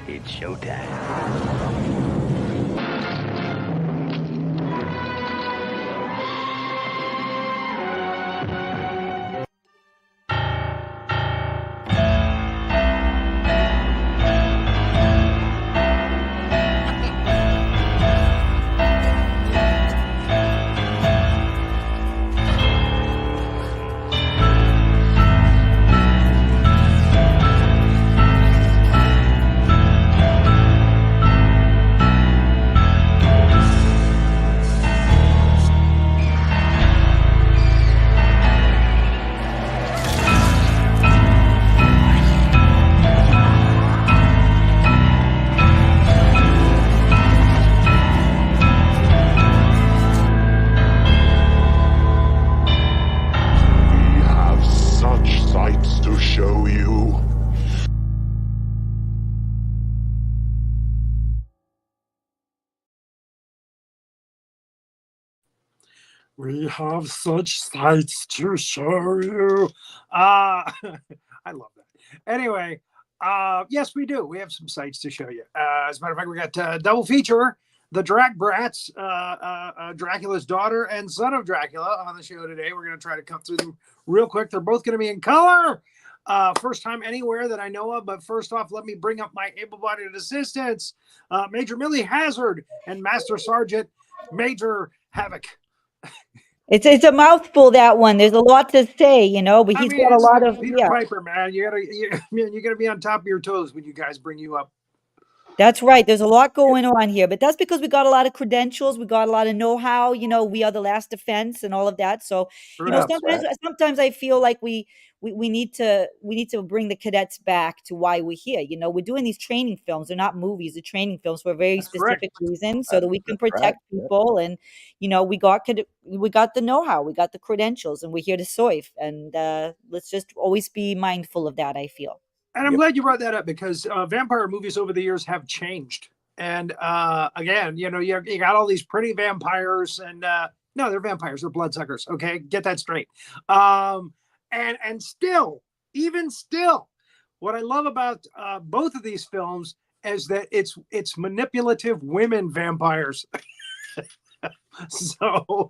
It's showtime. To show you. We have such sights to show you. I love that. Anyway, yes, we do. We have some sights to show you. As a matter of fact, we got double feature, the Drac Brats, Dracula's daughter and son of Dracula on the show today. We're going to try to come through them real quick. They're both going to be in color. First time anywhere that I know of, but first off, let me bring up my able-bodied assistants, Major Millie Hazzard and Master Sergeant Major Havoc. It's a mouthful, that one. There's a lot to say, you know, but he's got a lot of Peter Piper, man. You gotta be on top of your toes when you guys bring you up. That's right. There's a lot going on here, but that's because we got a lot of credentials. We got a lot of know-how. You know, we are the last defense and all of that. So, you know, sometimes I feel like we need to bring the cadets back to why we're here. You know, we're doing these training films. They're not movies. They're training films for a very specific reason, so that we can protect people. And you know, we got the know-how, we got the credentials, and we're here to serve. And let's just always be mindful of that, I feel. And I'm glad you brought that up, because vampire movies over the years have changed. And again, you know, you got all these pretty vampires, and no, they're vampires. They're bloodsuckers. Okay, get that straight. And still, even still, what I love about both of these films is that it's manipulative women vampires. So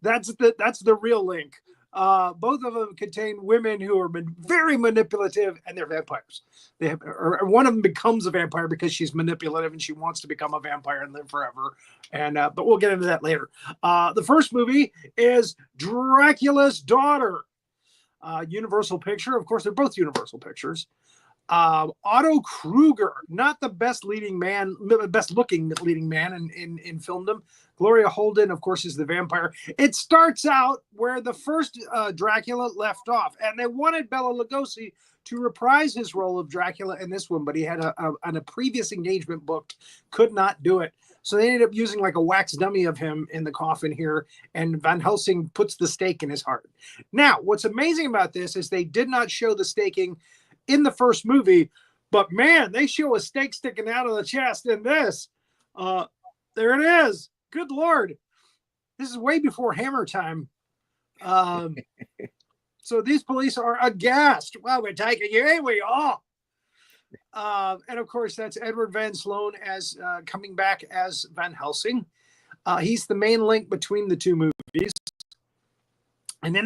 that's the real link. Both of them contain women who are very manipulative, and they're vampires. Or one of them becomes a vampire because she's manipulative and she wants to become a vampire and live forever. And but we'll get into that later. The first movie is Dracula's Daughter. Universal Picture, of course, they're both Universal Pictures. Otto Kruger, not the best looking leading man in filmdom. Gloria Holden, of course, is the vampire. It starts out where the first Dracula left off, and they wanted Bela Lugosi to reprise his role of Dracula in this one, but he had a previous engagement booked, could not do it. So they ended up using like a wax dummy of him in the coffin here, and Van Helsing puts the stake in his heart. Now, what's amazing about this is they did not show the staking in the first movie, but man, they show a stake sticking out of the chest in this. There it is. Good Lord. This is way before Hammer time. So these police are aghast. Well, we're taking you, ain't we all? And of course, that's Edward Van Sloan as coming back as Van Helsing. He's the main link between the two movies. And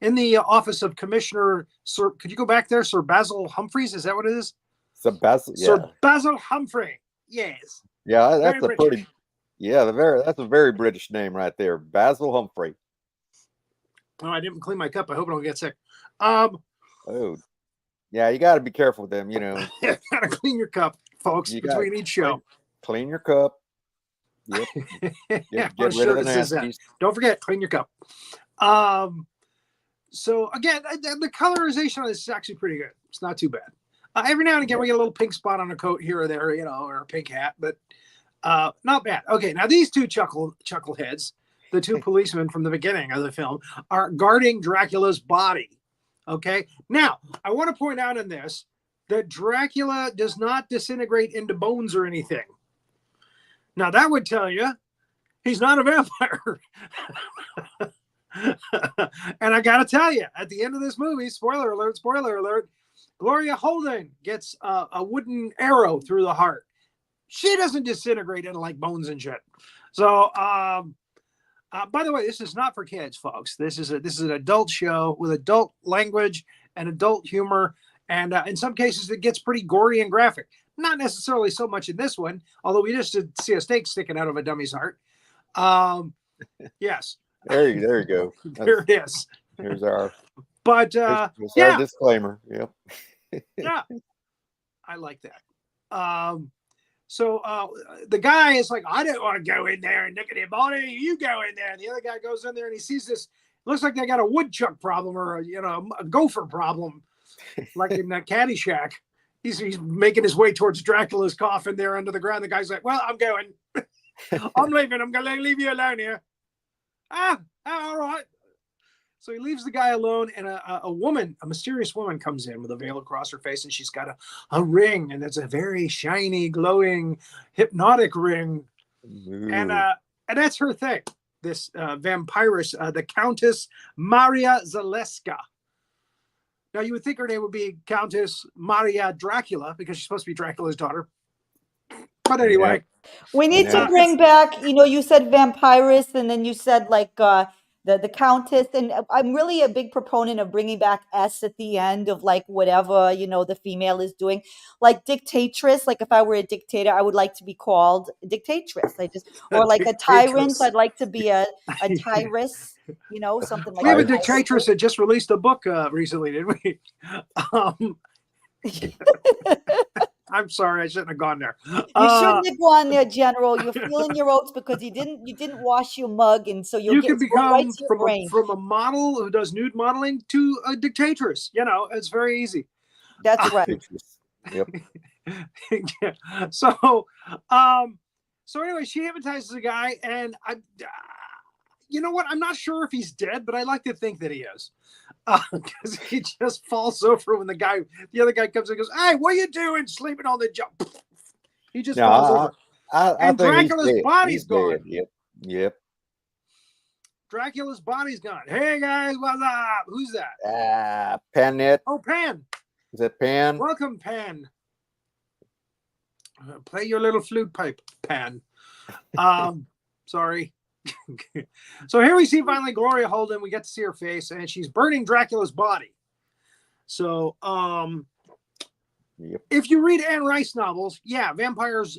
in the office of Commissioner Sir, could you go back there, Sir Basil Humphreys? Is that what it is? Sir Basil, yeah. Sir Basil Humphrey. Yes. Yeah, that's that's a very British name right there, Basil Humphrey. Oh, I didn't clean my cup. I hope I don't get sick. Oh, yeah, you got to be careful with them, you know. You got to clean your cup, folks, between each show. Clean your cup. Yep. Get rid of the nasties. Don't forget, clean your cup. So again, the colorization on this is actually pretty good. It's not too bad. Every now and again, we get a little pink spot on a coat here or there, you know, or a pink hat, but not bad. Okay, now these two chuckleheads, the two policemen from the beginning of the film, are guarding Dracula's body. Okay, now I want to point out in this that Dracula does not disintegrate into bones or anything. Now that would tell you he's not a vampire. And I got to tell you, at the end of this movie, spoiler alert, Gloria Holden gets a wooden arrow through the heart. She doesn't disintegrate into like bones and shit. So, by the way, this is not for kids, folks. This is an adult show with adult language and adult humor, and in some cases, it gets pretty gory and graphic. Not necessarily so much in this one, although we just did see a steak sticking out of a dummy's heart. Yes. There you go. There it is. Here's our. But here's our disclaimer. Yep. Yeah, I like that. So the guy is like, I don't want to go in there and look at your body. You go in there. And the other guy goes in there and he sees this. Looks like they got a woodchuck problem or a gopher problem, like in that Caddyshack. He's making his way towards Dracula's coffin there under the ground. The guy's like, well, I'm going. I'm leaving. I'm going to leave you alone here. All right. So he leaves the guy alone, and a mysterious woman comes in with a veil across her face, and she's got a ring, and it's a very shiny, glowing, hypnotic ring. Ooh. And that's her thing. This vampiress, the Countess Maria Zaleska. Now, you would think her name would be Countess Maria Dracula, because she's supposed to be Dracula's daughter. But anyway. We need to bring back, you said vampiress, and then you said like the Countess. And I'm really a big proponent of bringing back S at the end of like whatever, the female is doing. Like dictatress, like if I were a dictator, I would like to be called dictatress. Or like a tyrant, I'd like to be a tyress. Something like that. We have a dictatress that just released a book recently, didn't we? I'm sorry, I shouldn't have gone there. You shouldn't have gone there, General. You're feeling your oats because you didn't wash your mug, and so you can become right to your brain. From a model who does nude modeling to a dictatress. It's very easy. That's right. Yep. Yeah. So anyway, she hypnotizes the guy, and you know what? I'm not sure if he's dead, but I like to think that he is. Because he just falls over when the other guy comes in and goes, hey, what are you doing sleeping on the job? He just falls over. And Dracula's body's gone. Yep. Dracula's body's gone. Hey, guys, what's up? Who's that? Pan. Oh, Pan. Is that Pan? Welcome, Pan. Play your little flute pipe, Pan. Sorry. So here we see finally Gloria Holden. We get to see her face, and she's burning Dracula's body. So if you read Anne Rice novels, vampires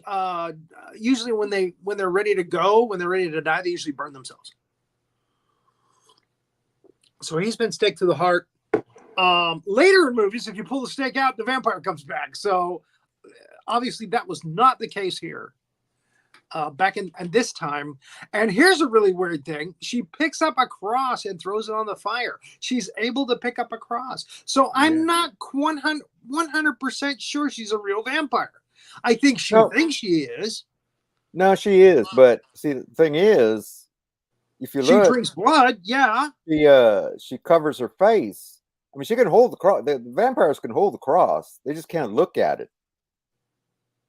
usually when they're ready to go, when they're ready to die, they usually burn themselves. So he's been staked to the heart. Later in movies, if you pull the stake out, the vampire comes back. So obviously that was not the case here. Back in this time. And here's a really weird thing. She picks up a cross and throws it on the fire. She's able to pick up a cross. So I'm not 100% sure she's a real vampire. I think she thinks she is. No, she is. But see, the thing is, if you look, she drinks blood. Yeah. She covers her face. I mean, she can hold the cross. The vampires can hold the cross. They just can't look at it.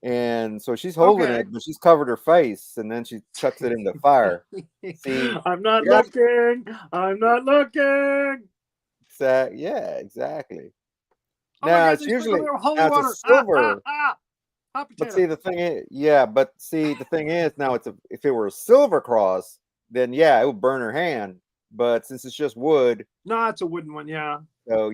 And so she's holding it, but she's covered her face, and then she chucks it in the fire. See, I'm not looking. I'm not looking. Yeah, exactly. Now it's usually it's a silver. But see, the thing is, the thing is, now if it were a silver cross, then it would burn her hand. But since it's just wood, no, it's a wooden one, yeah. So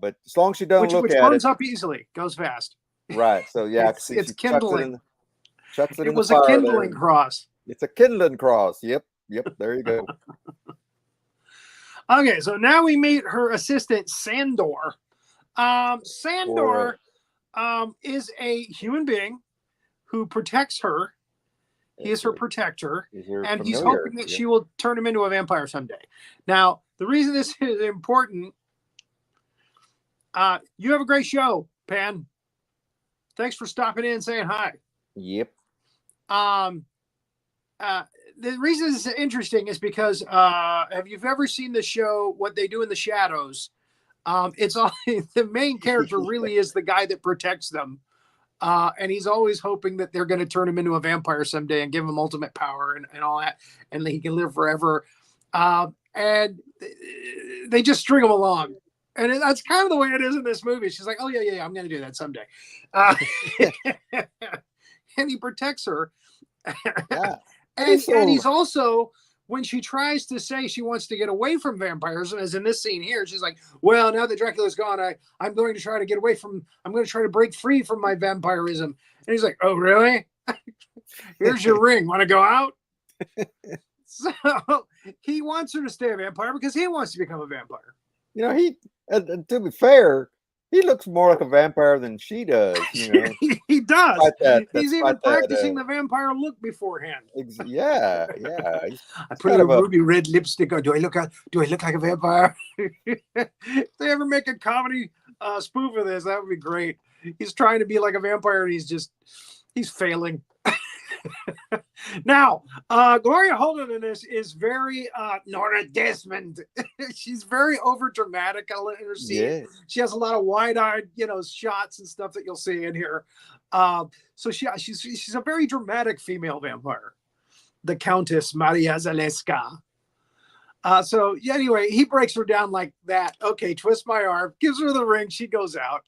but as long as she doesn't look at it, which burns up easily, goes fast. Right. So it's kindling. It was a kindling cross. It's a kindling cross. Yep. There you go. Okay, so now we meet her assistant, Sandor. Sandor is a human being who protects her. He is her protector, and he's hoping that she will turn him into a vampire someday. Now, the reason this is important, you have a great show, Pan. Thanks for stopping in and saying hi. Yep. The reason it's interesting is because have you ever seen the show What They Do in the Shadows? It's all the main character really is the guy that protects them. And he's always hoping that they're going to turn him into a vampire someday and give him ultimate power and all that, and he can live forever. And they just string him along. And that's kind of the way it is in this movie. She's like, oh, yeah, I'm going to do that someday. And he protects her. Yeah. and he's also, when she tries to say she wants to get away from vampires, as in this scene here, she's like, well, now that Dracula's gone, I'm going to try to get away from, I'm going to try to break free from my vampirism. And he's like, oh, really? Here's your ring. Want to go out? So he wants her to stay a vampire because he wants to become a vampire. You know, he, to be fair, he looks more like a vampire than she does. You know, he does. He's even practicing the vampire look beforehand. Yeah. I put a ruby red lipstick on. Do I look like a vampire? If they ever make a comedy spoof of this, that would be great. He's trying to be like a vampire, and he's failing. Now, Gloria Holden in this is very Nora Desmond. She's very over dramatic in her scene. Yeah. She has a lot of wide-eyed, shots and stuff that you'll see in here. So she's a very dramatic female vampire, the Countess Maria Zaleska. So anyway, he breaks her down like that. Okay, twist my arm, gives her the ring. She goes out,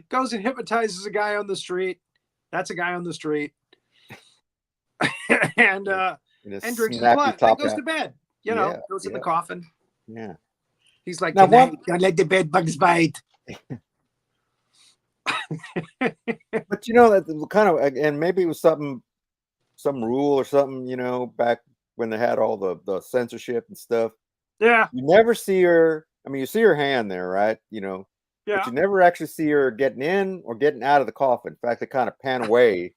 goes and hypnotizes a guy on the street. That's a guy on the street. and drinks his blood and goes to bed. Goes in the coffin. Yeah. He's like, don't let the bed bugs bite. But that kind of, and maybe it was some rule or something, back when they had all the censorship and stuff. Yeah. You never see her. I mean, you see her hand there, right? Yeah. But you never actually see her getting in or getting out of the coffin. In fact, they kind of pan away.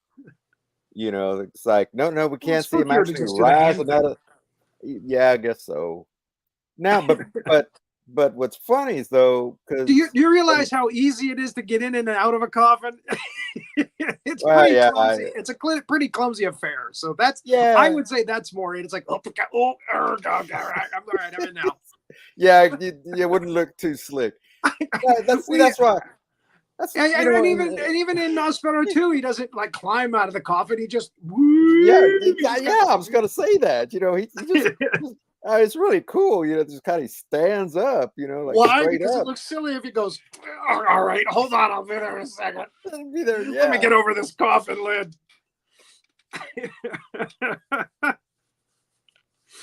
It's like, no, we can't see him actually rise out of. Yeah, I guess so. Now, but what's funny is though, because do you realize how easy it is to get in and out of a coffin? It's pretty clumsy. It's a pretty clumsy affair. So that's I would say that's more it. It's like all right, I'm in now. Yeah, you wouldn't look too slick. That's why. And even in Nosferatu 2, he doesn't like climb out of the coffin. He just I was gonna say that. He just it's really cool. Just kind of stands up. Like why? Because it looks silly if he goes. All right, hold on, I'll be there in a second. Be there, yeah. Let me get over this coffin lid.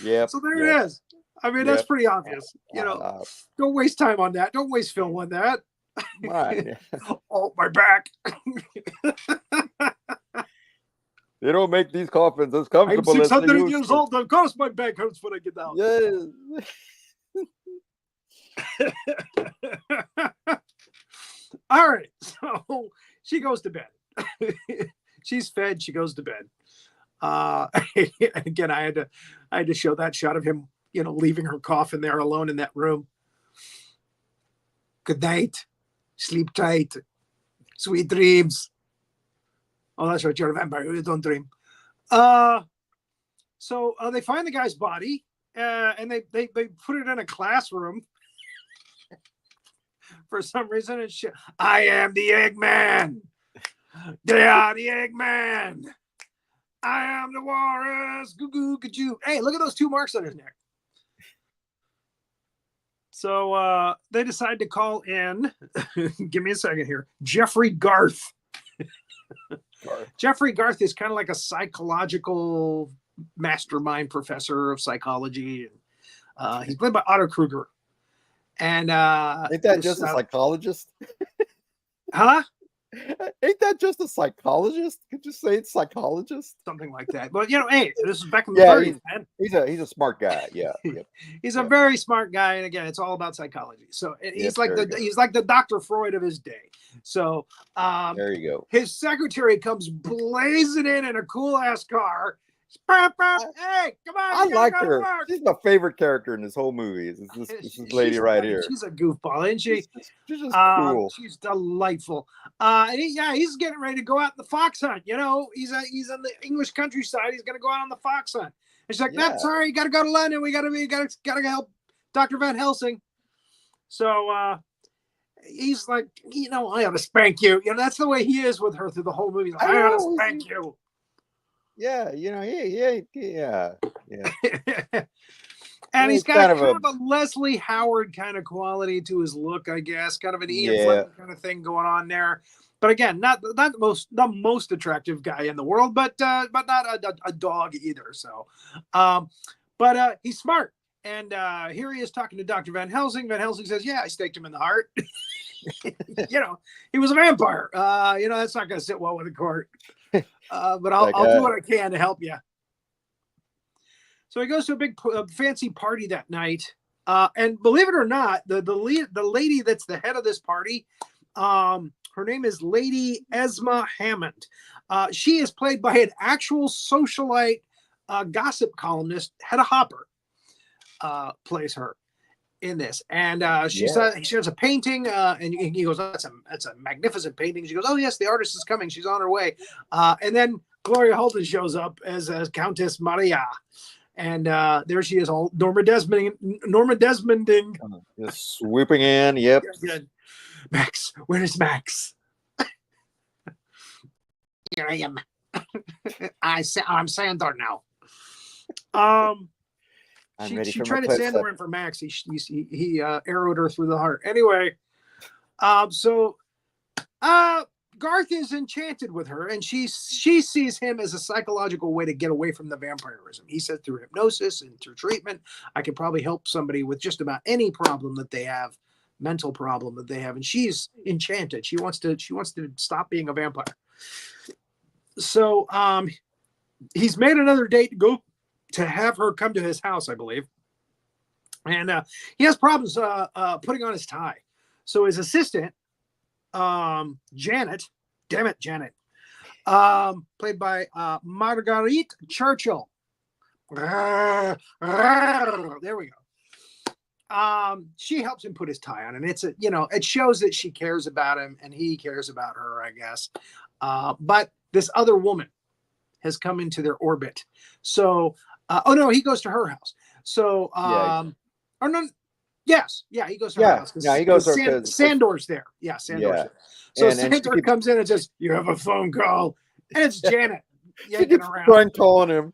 Yeah. So there it is. I mean, that's pretty obvious. Don't waste time on that. Don't waste film on that. Right. Oh, my back. They don't make these coffins as comfortable. I'm 600 years old. Of course, my back hurts when I get down. Yeah. All right. So she goes to bed. She's fed. She goes to bed. Again, I had to show that shot of him, leaving her coffin there alone in that room. Good night. Sleep tight. Sweet dreams. Oh, that's right. You're a vampire. You don't dream. So they find the guy's body, and they put it in a classroom for some reason. And I am the Eggman. They are the Eggman. I am the Walrus. Goo goo goo. Hey, look at those 2 marks on his neck. So they decide to call in, give me a second here, Jeffrey Garth. Jeffrey Garth is kind of like a psychological mastermind professor of psychology. He's played by Otto Kruger. And ain't that just a psychologist? Huh? Ain't that just a psychologist? Could you say it's psychologist? Something like that. But hey, this is back in the 30s, man. He's a smart guy. Yeah. He's a very smart guy, and again, it's all about psychology. So he's like the Dr. Freud of his day. So there you go. His secretary comes blazing in a cool ass car. Hey, come on! I like her. She's my favorite character in this whole movie. Is this lady right here? She's a goofball, isn't she? She's just cool. She's delightful. He's getting ready to go out on the fox hunt. He's on the English countryside. He's going to go out on the fox hunt. And she's like, "No, sorry, you got to go to London. We got to help Dr. Van Helsing." So he's like, I ought to spank you. That's the way he is with her through the whole movie. Like, I ought to spank you. Yeah, yeah. And he's got kind of a Leslie Howard kind of quality to his look, I guess. Kind of an Ian Fleming kind of thing going on there. But again, not the most attractive guy in the world, but not a dog either. So, but he's smart. And here he is talking to Dr. Van Helsing. Van Helsing says, "Yeah, I staked him in the heart. He was a vampire. That's not going to sit well with the court. But I'll do what I can to help you." So he goes to a big fancy party that night, and believe it or not, the lady that's the head of this party, her name is Lady Esma Hammond. She is played by an actual socialite gossip columnist. Hedda Hopper plays her in this, and she has a painting, and he goes, "That's a magnificent painting." She goes, "Oh yes, the artist is coming. She's on her way." And then Gloria Holden shows up as Countess Maria. And there she is, all Norma Desmonding. Just swooping in. Yep. Max, where is Max? Here I am. I'm Sandor now. She tried to Sandor in for Max. He arrowed her through the heart. Anyway, so Garth is enchanted with her, and she sees him as a psychological way to get away from the vampirism. He said through hypnosis and through treatment, I could probably help somebody with just about any problem that they have, mental problem that they have, and she's enchanted. She wants to stop being a vampire. So he's made another date to go to have her come to his house, I believe, and he has problems putting on his tie. So his assistant, Janet, played by Marguerite Churchill. There we go. She helps him put his tie on, and it shows that she cares about him and he cares about her, I guess. But this other woman has come into their orbit. So, he goes to her house. So, or no. Yes, he goes to her house. Yeah, he goes to Sandor's there. Yeah, Sandor's there. So Sandor comes in and says, "You have a phone call," and it's Janet yanking around. Crank calling him.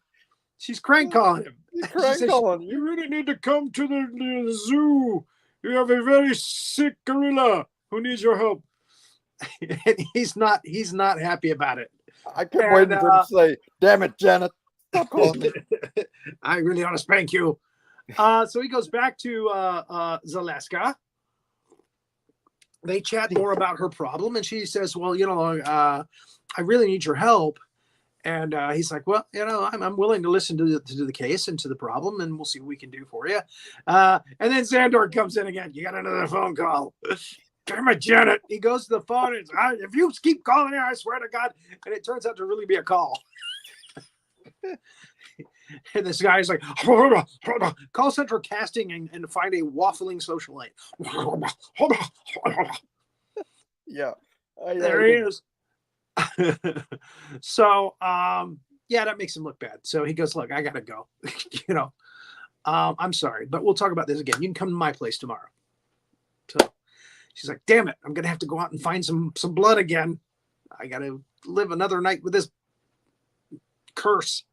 She's crank calling him. You really need to come to the zoo. You have a very sick gorilla who needs your help. And he's not happy about it. I kept waiting for him to say, "Damn it, Janet, stop calling me. I really want to spank you." So he goes back to Zaleska. They chat more about her problem, and she says, "Well, I really need your help." And he's like, "Well, I'm willing to listen to the case and to the problem, and we'll see what we can do for you." And then Sandor comes in again. "You got another phone call." "Damn it, Janet." He goes to the phone and says, "If you keep calling here, I swear to God." And it turns out to really be a call. And this guy is like, "Call Central Casting and find a waffling socialite." Yeah. There he is. So, that makes him look bad. So he goes, "Look, I gotta go. I'm sorry, but we'll talk about this again. You can come to my place tomorrow." So she's like, "Damn it, I'm gonna have to go out and find some blood again. I gotta live another night with this curse."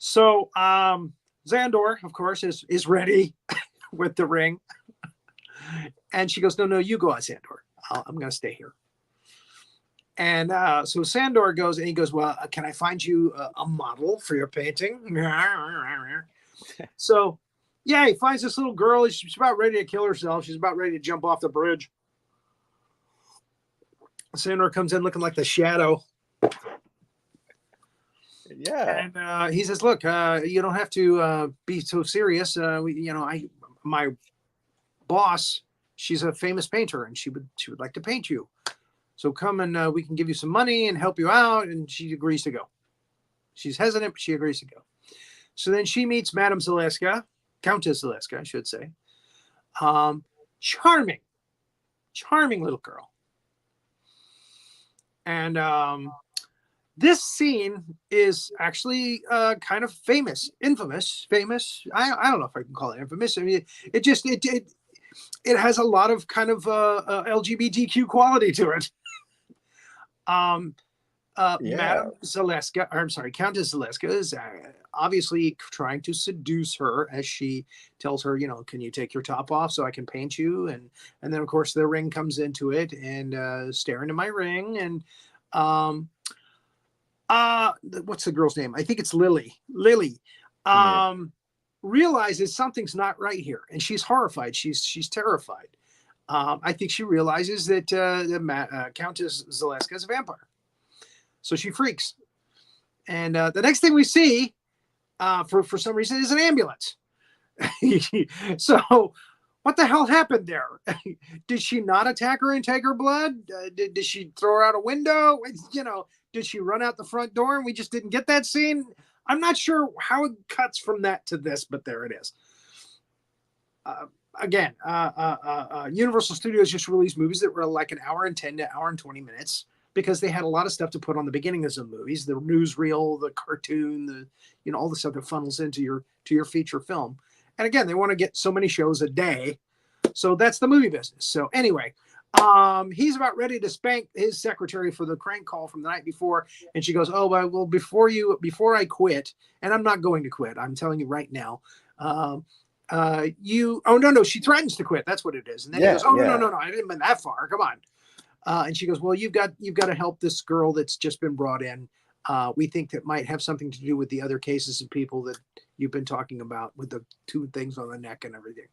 So Xandor, of course, is ready with the ring. And she goes, No, you go out, Xandor. I'm going to stay here. And so Xandor goes, and he goes, "Well, can I find you a model for your painting?" So, he finds this little girl. She's about ready to kill herself. She's about ready to jump off the bridge. Xandor comes in looking like the Shadow. Yeah. And he says, "Look, you don't have to be so serious. My boss, she's a famous painter, and she would like to paint you. So come and we can give you some money and help you out." And she agrees to go. She's hesitant, but she agrees to go. So then she meets Madame Zaleska, Countess Zaleska, I should say. Charming little girl. And this scene is actually kind of famous. I don't know if I can call it infamous. I mean, it has a lot of kind of LGBTQ quality to it. Madame Zaleska, or I'm sorry, Countess Zaleska is obviously trying to seduce her as she tells her, can you take your top off so I can paint you? And then of course the ring comes into it and stare into my ring. And what's the girl's name? I think it's Lily. Realizes something's not right here, and she's horrified. She's terrified. I think she realizes that Countess Zaleska is a vampire. So she freaks. And the next thing we see, for some reason, is an ambulance. So what the hell happened there? Did she not attack her and take her blood? Did she throw her out a window? Did she run out the front door and we just didn't get that scene? I'm not sure how it cuts from that to this, but there it is. Again, Universal Studios just released movies that were like an hour and 10 to hour and 20 minutes because they had a lot of stuff to put on the beginning of some movies, the newsreel, the cartoon, all the stuff that funnels into your feature film. And again, they want to get so many shows a day. So that's the movie business. So anyway, he's about ready to spank his secretary for the crank call from the night before. And she goes, oh, well, before I quit, and I'm not going to quit, I'm telling you right now, no, she threatens to quit. That's what it is. And then he goes, no, I didn't mean that far. Come on. And she goes, well, you've got to help this girl that's just been brought in. We think that might have something to do with the other cases of people that you've been talking about with the 2 things on the neck and everything.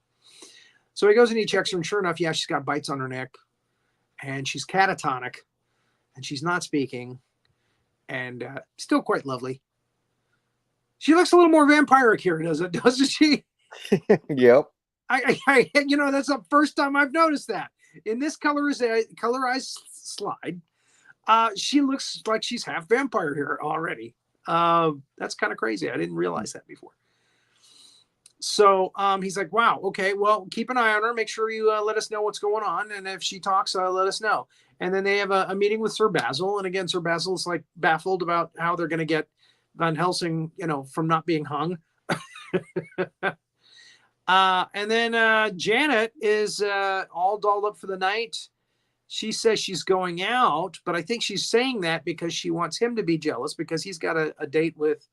So he goes and he checks her, and sure enough, she's got bites on her neck, and she's catatonic, and she's not speaking, and still quite lovely. She looks a little more vampiric here, doesn't she? Yep. I that's the first time I've noticed that. In this colorized slide, she looks like she's half vampire here already. That's kind of crazy. I didn't realize that before. So he's like, wow, okay, well, keep an eye on her. Make sure you let us know what's going on. And if she talks, let us know. And then they have a meeting with Sir Basil. And again, Sir Basil's like baffled about how they're going to get Van Helsing, from not being hung. And then Janet is all dolled up for the night. She says she's going out, but I think she's saying that because she wants him to be jealous because he's got a date with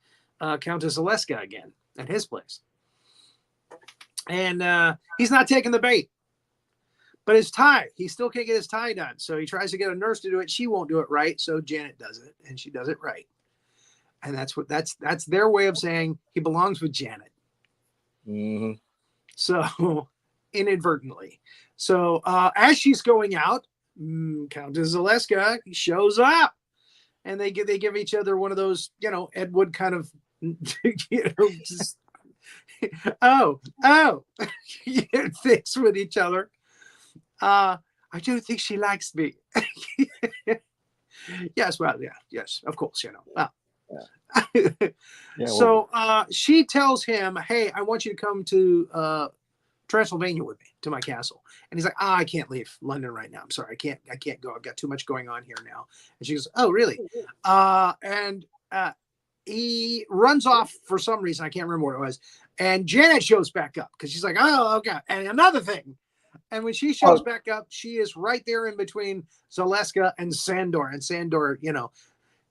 Countess Zaleska again at his place. And he's not taking the bait. But his tie, he still can't get his tie done. So he tries to get a nurse to do it. She won't do it right. So Janet does it, and she does it right. And that's their way of saying he belongs with Janet. Mm-hmm. So inadvertently. So as she's going out, Countess Zaleska shows up, and they give each other one of those, Ed Wood kind of, just, things with each other. I do think she likes me. Yes, well, yeah, yes, of course, Well. So she tells him, hey, I want you to come to Transylvania with me to my castle. And he's like, I can't leave London right now. I'm sorry. I can't go. I've got too much going on here now. And she goes, oh, really? And he runs off for some reason. I can't remember what it was. And Janet shows back up because she's like, oh, okay. And another thing. And when she shows back up, she is right there in between Zaleska and Sandor. And Sandor,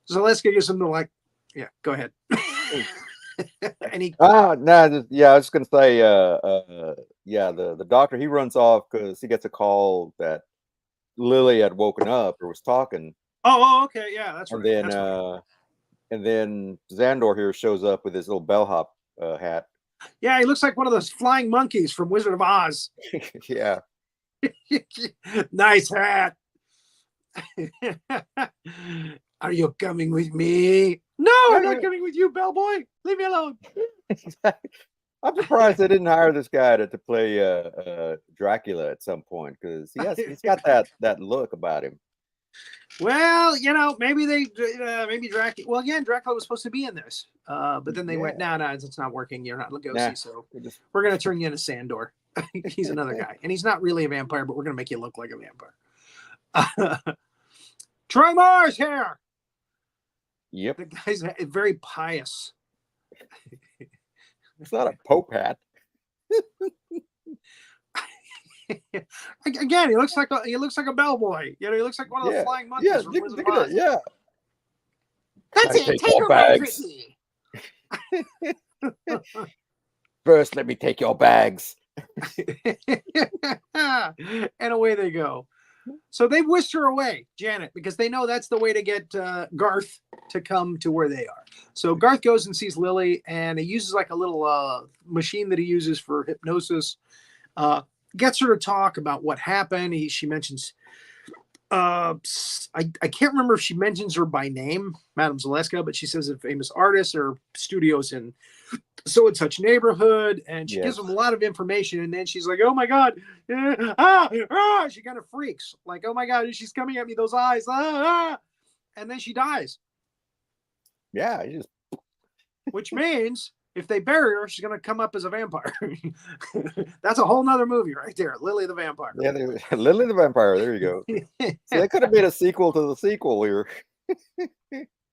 Zaleska gives him the like, yeah, go ahead. And he I was gonna say the doctor, he runs off because he gets a call that Lily had woken up or was talking. Oh, okay, yeah, that's right. And then Xandor here shows up with his little bellhop hat. Yeah, he looks like one of those flying monkeys from Wizard of Oz. Yeah. Nice hat. Are you coming with me? No, I'm not coming with you, bellboy. Leave me alone. I'm surprised they didn't hire this guy to play Dracula at some point because he's got that look about him. Well, maybe maybe Dracula. Well, again, Dracula was supposed to be in this, but then they went, no, it's not working. You're not Lugosi, so we're gonna turn you into Sandor. He's another guy, and he's not really a vampire, but we're gonna make you look like a vampire. Troy Moore's here. Yep. The guy's very pious. It's not a Pope hat. Again, he looks like a bellboy. He looks like one of the flying monkeys. Yeah, look at it. Yeah. That's it. Take your bags. First, let me take your bags. And away they go. So they whisked her away, Janet, because they know that's the way to get Garth to come to where they are. So Garth goes and sees Lily, and he uses like a little machine that he uses for hypnosis. Gets her to talk about what happened. She mentions, I can't remember if she mentions her by name, Madame Zaleska, but she says a famous artist or studios in so and such neighborhood, and she gives them a lot of information, and then she's like, oh my god, she kind of freaks, like, oh my god, she's coming at me, those eyes, and then she dies. Which means if they bury her, she's gonna come up as a vampire. That's a whole nother movie right there, Lily the Vampire. Lily the Vampire, there you go. So they could have made a sequel to the sequel here.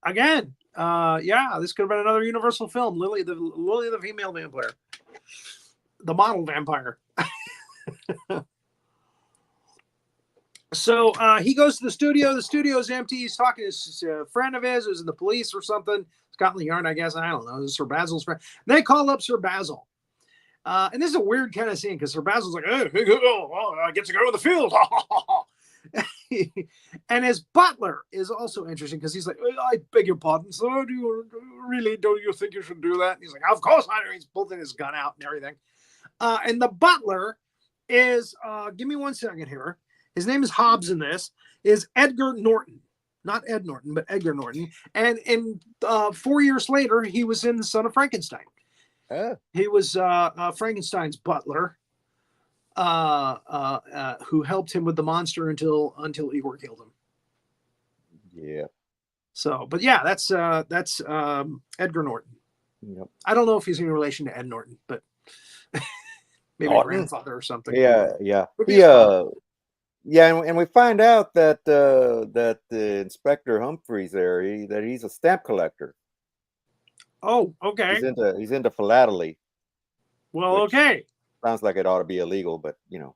Again, this could have been another Universal film. Lily the female vampire, the model vampire. So he goes to the studio. The studio's empty. He's talking to a friend of his who's in the police or something. Scotland Yard, I guess. I don't know. This is Sir Basil's friend. They call up Sir Basil. And this is a weird kind of scene because Sir Basil's like, I get to go in the field. And his butler is also interesting because he's like, I beg your pardon, sir. Do you think you should do that? And he's like, of course I do. He's pulling his gun out and everything. And the butler is, give me 1 second here. His name is Hobbs in this, is Edgar Norton. Not Ed Norton, but Edgar Norton. And 4 years later, he was in The Son of Frankenstein. He was Frankenstein's butler. Who helped him with the monster until Igor killed him. Yeah. So, but yeah, that's Edgar Norton. Yep. I don't know if he's in relation to Ed Norton, but maybe a grandfather or something. Yeah. And we find out that that the Inspector Humphreys there, that he's a stamp collector. Oh, okay. He's into philately. Well, okay. Sounds like it ought to be illegal, but you know.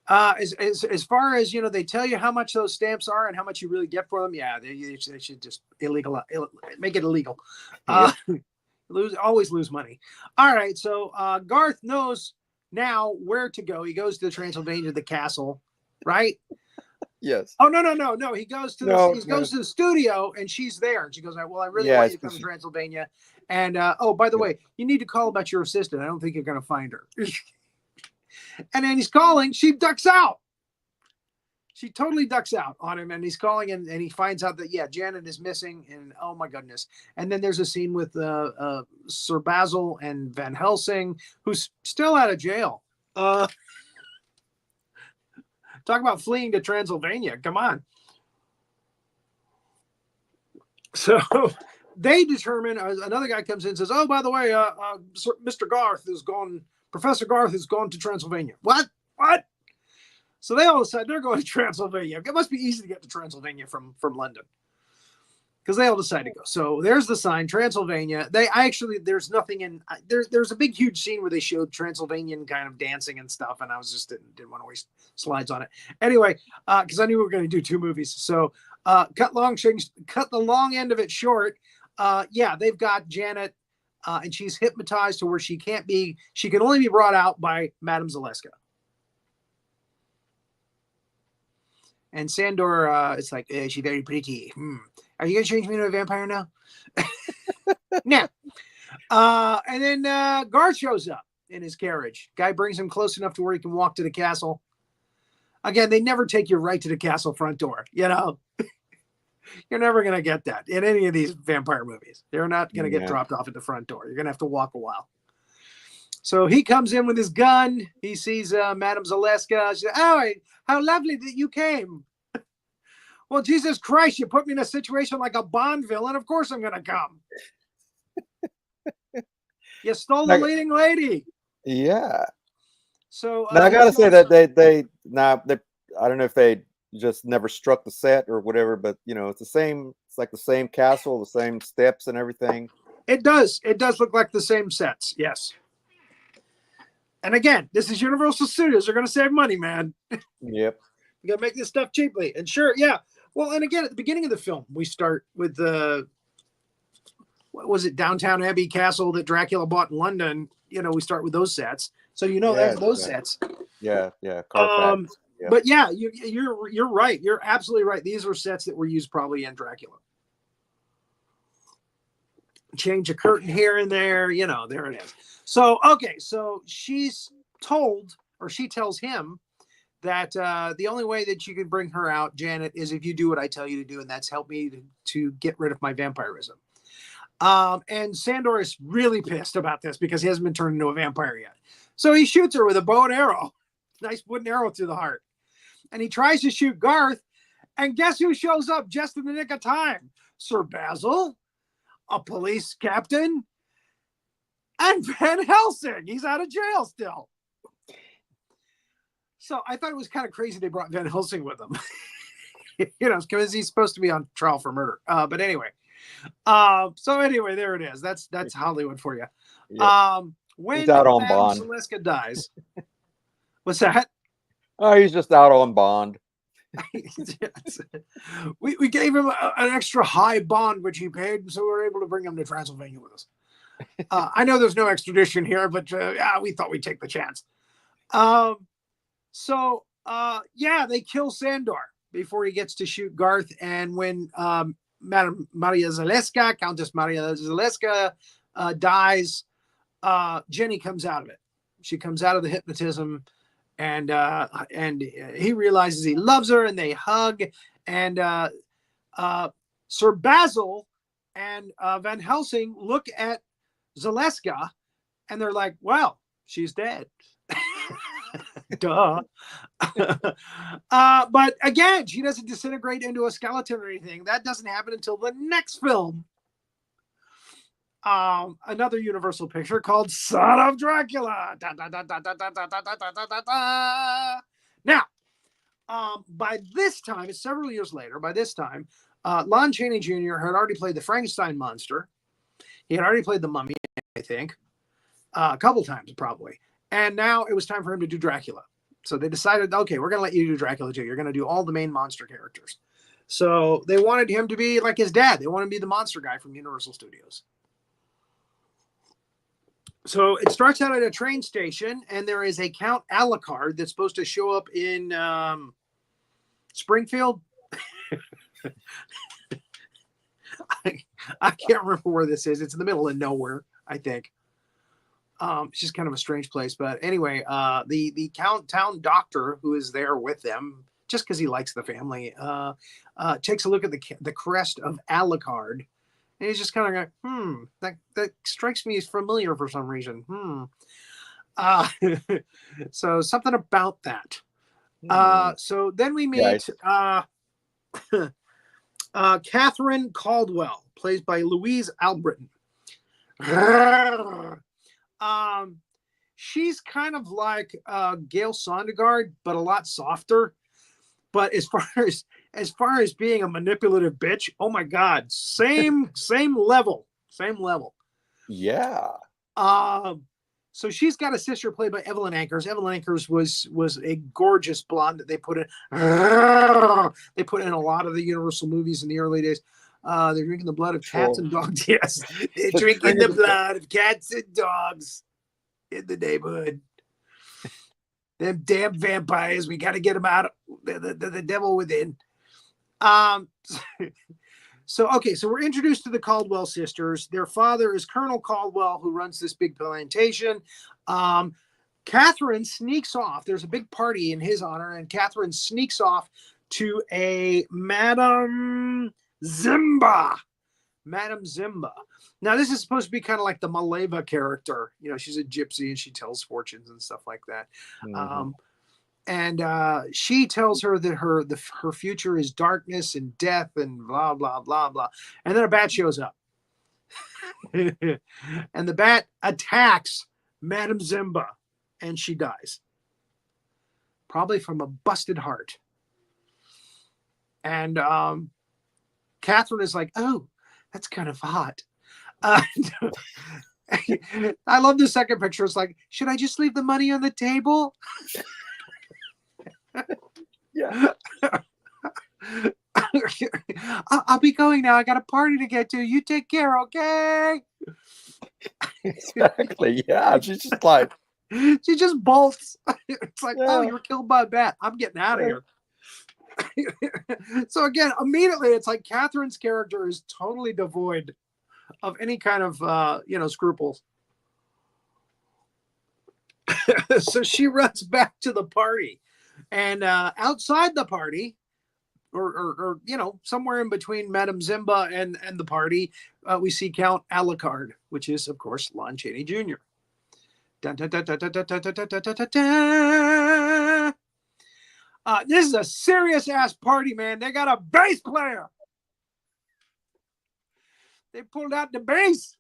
As far as, they tell you how much those stamps are and how much you really get for them. Yeah, they should just make it illegal. Always lose money. All right, so Garth knows now where to go. He goes to Transylvania, the castle, right? Yes. Oh no. He goes to goes to the studio, and she's there, and she goes, well, I really want you to come to Transylvania. And by the way, you need to call about your assistant. I don't think you're going to find her. And then he's calling. She ducks out. She totally ducks out on him, and he's calling, and he finds out that Janet is missing, and oh my goodness. And then there's a scene with Sir Basil and Van Helsing, who's still out of jail. Talk about fleeing to Transylvania. Come on. So they determine, another guy comes in and says, oh, by the way, Mr. Garth is gone. Professor Garth has gone to Transylvania. What? So they all decide they're going to Transylvania. It must be easy to get to Transylvania from London, because they all decide to go. So there's the sign, Transylvania. There's nothing in there's a big, huge scene where they showed Transylvanian kind of dancing and stuff, and I was just didn't want to waste slides on it. Anyway, because I knew we were going to do 2 movies. So cut the long end of it short. They've got Janet, and she's hypnotized to where she can only be brought out by Madame Zaleska. And Sandor is like, she's very pretty. Are you going to change me into a vampire now? Now. And then Garth shows up in his carriage. Guy brings him close enough to where he can walk to the castle. Again, they never take you right to the castle front door. You're never going to get that in any of these vampire movies. They're not going to get dropped off at the front door. You're going to have to walk a while. So he comes in with his gun. He sees Madame Zaleska. She says, oh, how lovely that you came. Well, Jesus Christ, you put me in a situation like a Bond villain. Of course I'm going to come. You stole the leading lady. Yeah. So now I got to say that they I don't know if they just never struck the set or whatever, but it's the same. It's like the same castle, the same steps and everything. It does look like the same sets. Yes. And again, this is Universal Studios. They're going to save money, man. Yep. You got to make this stuff cheaply. And sure, Well, and again, at the beginning of the film, we start with the, what was it, Downtown Abbey Castle that Dracula bought in London. You know, we start with those sets. So, you know, that's those sets. Yeah. Carfax. Yeah. But yeah, you're right. You're absolutely right. These were sets that were used probably in Dracula. Change a curtain here and there, you know, there it is. So, okay, so she's told, or she tells him that the only way that you can bring her out, Janet, is if you do what I tell you to do, and that's help me to get rid of my vampirism. And Sandor is really pissed about this because he hasn't been turned into a vampire yet. So he shoots her with a bow and arrow. Nice wooden arrow through the heart. And he tries to shoot Garth, and guess who shows up just in the nick of time? Sir Basil, a police captain, and Van Helsing. He's out of jail still. So I thought it was kind of crazy they brought Van Helsing with them. You know, because he's supposed to be on trial for murder. But anyway. So anyway, there it is. That's Hollywood for you. Yeah. When he's out on bond. Zaleska dies. What's that? Oh, he's just out on bond. we gave him an extra high bond, which he paid, so we were able to bring him to Transylvania with us. I know there's no extradition here, but we thought we'd take the chance. They kill Sandor before he gets to shoot Garth. And when Madame Maria Zaleska, Countess Maria Zaleska, dies, Jenny comes out of it. She comes out of the hypnotism, and he realizes he loves her, and they hug. And Sir Basil and Van Helsing look at Zaleska, and they're like, well, she's dead. Duh. But again, she doesn't disintegrate into a skeleton or anything. That doesn't happen until the next film. Another Universal picture called Son of Dracula. Now, by this time, it's several years later, by this time, Lon Chaney Jr. had already played the Frankenstein monster. He had already played the Mummy, I think, a couple times probably. And now it was time for him to do Dracula. So they decided, okay, we're going to let you do Dracula too. You're going to do all the main monster characters. So they wanted him to be like his dad. They wanted him to be the monster guy from Universal Studios. So it starts out at a train station, and there is a Count Alucard that's supposed to show up in Springfield. I can't remember where this is. It's in the middle of nowhere, I think. It's just kind of a strange place. But anyway, the town doctor who is there with them, just because he likes the family, takes a look at the crest of Alucard. And he's just kind of like, that strikes me as familiar for some reason. So something about that. So then we meet Catherine Caldwell, played by Louise Albritton. She's kind of like Gail Sondergaard, but a lot softer. But as far as being a manipulative bitch, oh my God, same level. Yeah. So she's got a sister played by Evelyn Ankers. Evelyn Ankers was a gorgeous blonde that they put in. They put in a lot of the Universal movies in the early days. They're drinking the blood of cats and dogs. Yes, they're drinking the blood of cats and dogs in the neighborhood. Them damn vampires, we got to get them out. The devil within. So we're introduced to the Caldwell sisters. Their father is Colonel Caldwell, who runs this big plantation. Catherine sneaks off. There's a big party in his honor, and Catherine sneaks off to a Madame Zimba. Now, this is supposed to be kind of like the Maleva character. You know, she's a gypsy and she tells fortunes and stuff like that. Mm-hmm. And she tells her that her future is darkness and death and blah, blah, blah, blah. And then a bat shows up. And the bat attacks Madame Zimba, and she dies. Probably from a busted heart. And Catherine is like, oh, that's kind of hot. I love the second picture. It's like, should I just leave the money on the table? Yeah. I'll be going now. I got a party to get to. You take care, okay? Exactly. Yeah. She's just like, she just bolts. It's like, oh, you were killed by a bat. I'm getting out of here. So again, immediately it's like Catherine's character is totally devoid of any kind of scruples. So she runs back to the party, and outside the party, or somewhere in between Madame Zimba and the party, we see Count Alucard, which is of course Lon Chaney Jr. This is a serious ass party, man. They got a bass player. They pulled out the bass.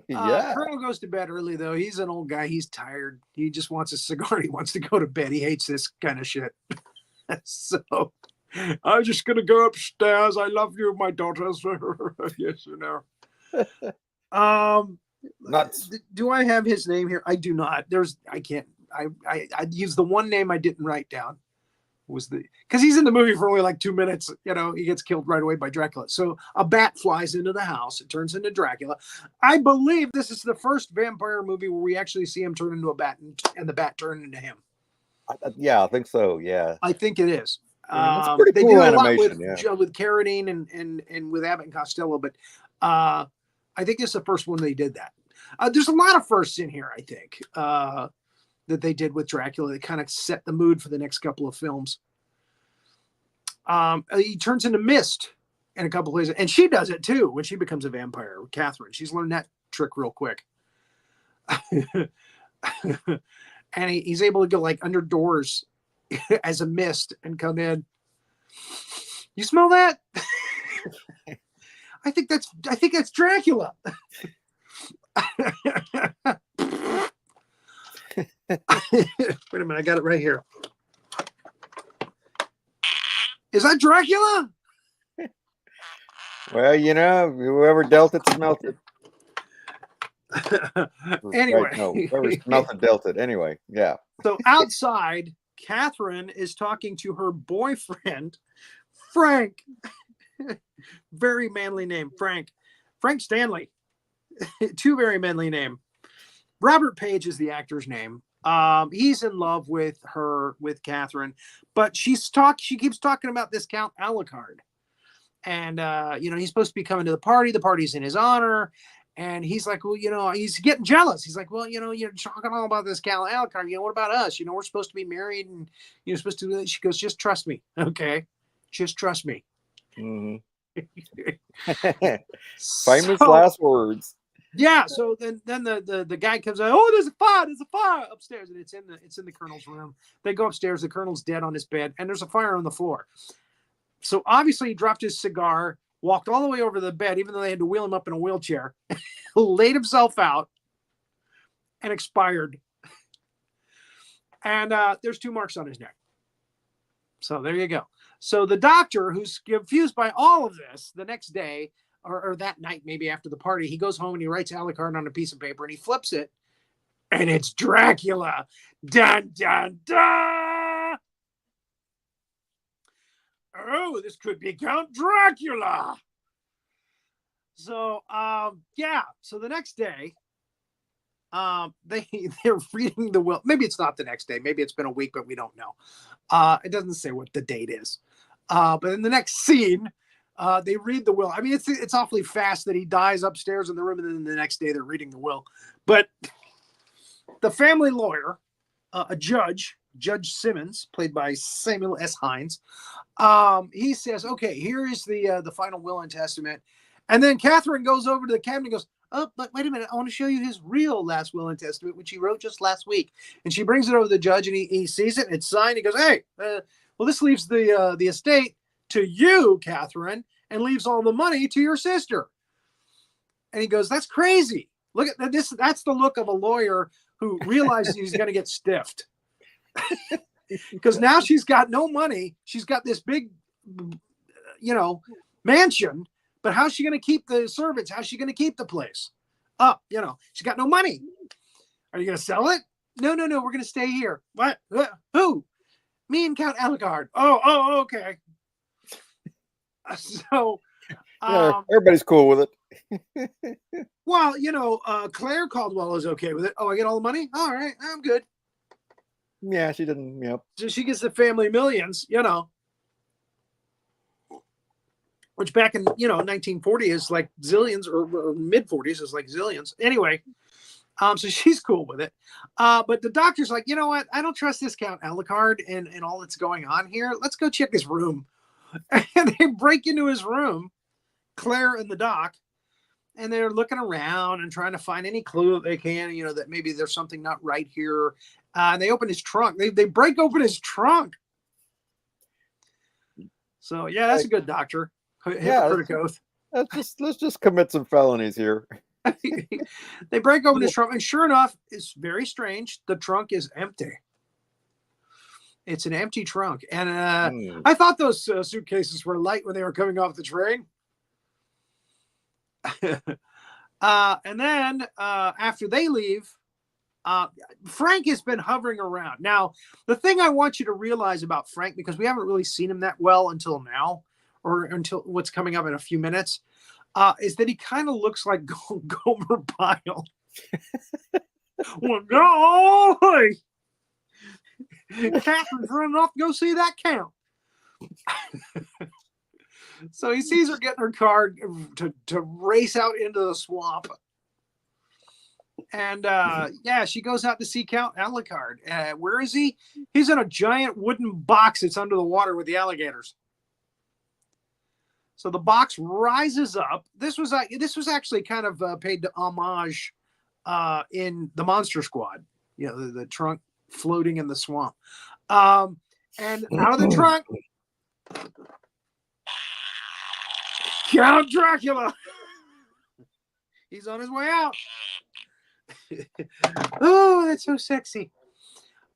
Yeah. Colonel goes to bed early, though. He's an old guy. He's tired. He just wants a cigar. He wants to go to bed. He hates this kind of shit. So I'm just going to go upstairs. I love you, my daughters. Yes, you know. Do I have his name here? I do not. I can't. I used the one name I didn't write down. Because he's in the movie for only like 2 minutes. He gets killed right away by Dracula. So a bat flies into the house. It turns into Dracula. I believe this is the first vampire movie where we actually see him turn into a bat and the bat turn into him. Yeah, I think so. Yeah, I think it is. It's pretty they cool do a animation, lot with Carradine and with Abbott and Costello, but I think it's the first one they did that. There's a lot of firsts in here, I think, that they did with Dracula. They kind of set the mood for the next couple of films. He turns into mist in a couple of places, and she does it too when she becomes a vampire. Catherine, she's learned that trick real quick. And he's able to go like under doors as a mist and come in. You smell that? I think that's Dracula. Wait a minute, I got it right here. Is that Dracula? Well, whoever dealt it smelt it. Anyway, right, no, whoever smelt it dealt it. Anyway, yeah. So outside, Catherine is talking to her boyfriend, Frank. Very manly name, Frank. Frank Stanley. Two very manly name. Robert Page is the actor's name. He's in love with Catherine, but she keeps talking about this Count Alucard. And he's supposed to be coming to the party. The party's in his honor. And he's like, well, he's getting jealous. He's like, well, you're talking all about this Count Alucard. What about us? We're supposed to be married, and supposed to. She goes, just trust me, okay? Just trust me. Mm-hmm. Famous last words. Yeah. So then the guy comes out. Oh, there's a fire upstairs, and it's in the colonel's room. They go upstairs. The colonel's dead on his bed, and there's a fire on the floor. So obviously he dropped his cigar, walked all the way over to the bed, even though they had to wheel him up in a wheelchair, laid himself out, and expired. And there's 2 marks on his neck. So there you go. So the doctor, who's confused by all of this, the next day, or that night, maybe after the party, he goes home and he writes Alucard on a piece of paper and he flips it, and it's Dracula. Dun, dun, dun! Oh, this could be Count Dracula. So, So the next day, they're reading the will. Maybe it's not the next day. Maybe it's been a week, but we don't know. It doesn't say what the date is. But in the next scene, they read the will. I mean, it's awfully fast that he dies upstairs in the room, and then the next day they're reading the will. But the family lawyer, a Judge Simmons, played by Samuel S. Hines, he says, okay, here is the final will and testament. And then Catherine goes over to the cabinet and goes, oh, but wait a minute, I want to show you his real last will and testament, which he wrote just last week. And she brings it over to the judge, and he sees it, and it's signed. He goes, hey, well, this leaves the estate to you, Catherine, and leaves all the money to your sister. And he goes, that's crazy. Look at this. That's the look of a lawyer who realizes he's going to get stiffed. Because now she's got no money. She's got this big, mansion. But how's she going to keep the servants? How's she going to keep the place? She's got no money. Are you going to sell it? No. We're going to stay here. What? Who? Me and Count Alucard. Oh, okay. So, everybody's cool with it. Well, Claire Caldwell is okay with it. Oh, I get all the money? All right, I'm good. Yeah, she didn't. Yep. So she gets the family millions, which back in 1940 is like zillions, or mid 40s is like zillions. Anyway, so she's cool with it. But the doctor's like, you know what? I don't trust this Count Alucard and all that's going on here. Let's go check his room. And they break into his room, Claire and the doc, and they're looking around and trying to find any clue that they can, that maybe there's something not right here. And they open his trunk. They break open his trunk. So yeah, that's a good doctor. Hypocritic oath. Let's just commit some felonies here. They break open his trunk, and sure enough, it's very strange. The trunk is empty. It's an empty trunk, and I thought those suitcases were light when they were coming off the train. And then after they leave, Frank has been hovering around. Now, the thing I want you to realize about Frank, because we haven't really seen him that well until now, or until what's coming up in a few minutes, is that he kind of looks like Gomer Pyle. Well, golly! Catherine's running off to go see that Count. So he sees her getting her car to race out into the swamp. And she goes out to see Count Alucard. Where is he? He's in a giant wooden box that's under the water with the alligators. So the box rises up. This was actually kind of paid to homage in the Monster Squad. The trunk floating in the swamp. And out of the trunk, Count Dracula. He's on his way out. Oh, that's so sexy.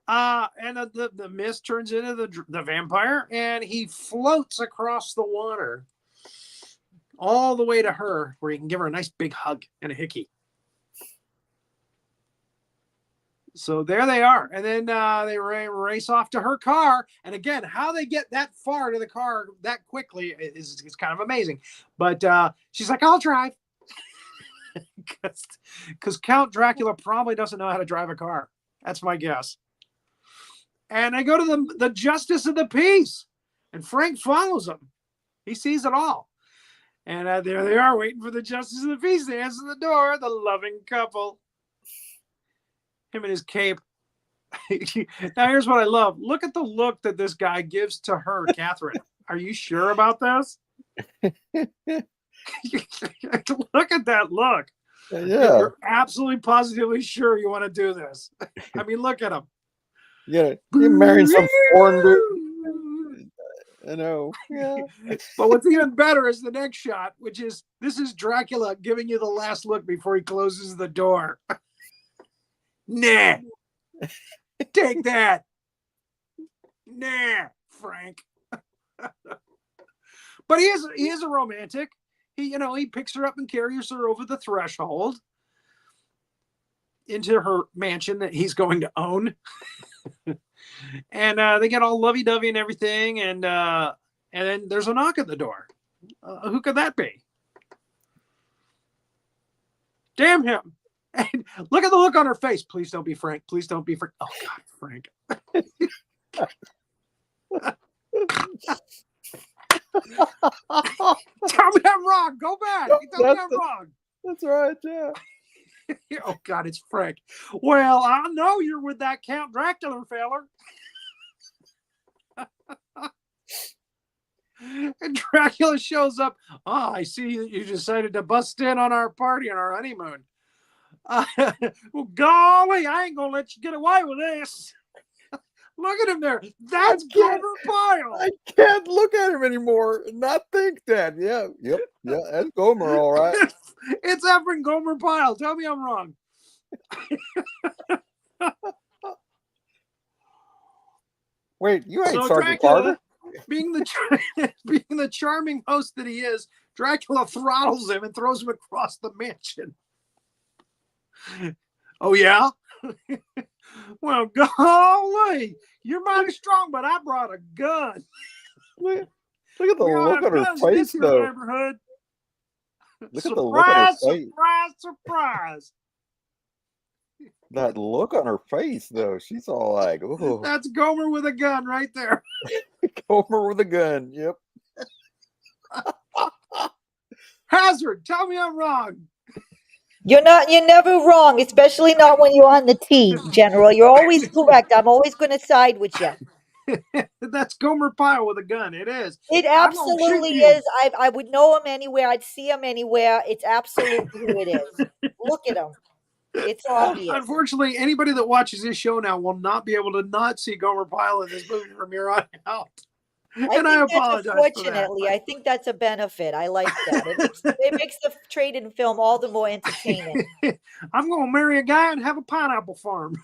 And the mist turns into the vampire, and he floats across the water all the way to her, where he can give her a nice big hug and a hickey. So there they are. And then they race off to her car. And again, how they get that far to the car that quickly is kind of amazing. But she's like, I'll drive. Because Count Dracula probably doesn't know how to drive a car. That's my guess. And they go to the Justice of the Peace. And Frank follows them. He sees it all. And there they are waiting for the Justice of the Peace. They answer the door, the loving couple. Him and his cape. Now, here's what I love. Look at the look that this guy gives to her, Catherine. Are you sure about this? Look at that look. Yeah. You're absolutely positively sure you want to do this. I mean, look at him. Yeah, you're marrying some foreign dude. I know. Yeah. But what's even better is the next shot, which is this is Dracula giving you the last look before he closes the door. Nah. Take that. Nah, Frank. But he is a romantic. He picks her up and carries her over the threshold into her mansion that he's going to own. And they get all lovey-dovey and everything, and then there's a knock at the door. Who could that be? Damn him. And look at the look on her face. Please don't be Frank. Please don't be Frank. Oh, God, Frank. Tell me I'm wrong. Go back. Tell me I'm wrong. That's right, yeah. Oh, God, it's Frank. Well, I know you're with that Count Dracula feller. And Dracula shows up. Oh, I see that you decided to bust in on our party on our honeymoon. Well, golly, I ain't gonna let you get away with this. Look at him there. That's Gomer Pyle. I can't look at him anymore and not think that. Yeah, yep, yeah, that's Gomer, all right. It's effing Gomer Pyle. Tell me I'm wrong. Wait, you ain't Sergeant Carter. Being the charming host that he is, Dracula throttles him and throws him across the mansion. Oh, yeah? Well, golly, you're mighty strong, but I brought a gun. Look at the look on her face, though. Look at the look on her face. Surprise, surprise. That look on her face, though. She's all like, "Oh." That's Gomer with a gun right there. Gomer with a gun. Yep. Hazard, tell me I'm wrong. You're never wrong, especially not when you're on the team, General. You're always correct. I'm always going to side with you. That's Gomer Pyle with a gun. It is. It absolutely is. I would know him anywhere. I'd see him anywhere. It's absolutely who it is. Look at him. It's obvious. Unfortunately, anybody that watches this show now will not be able to not see Gomer Pyle in this movie from here on out. And I apologize. Unfortunately, I think that's a benefit. I like that. It makes the trade in film all the more entertaining. I'm going to marry a guy and have a pineapple farm.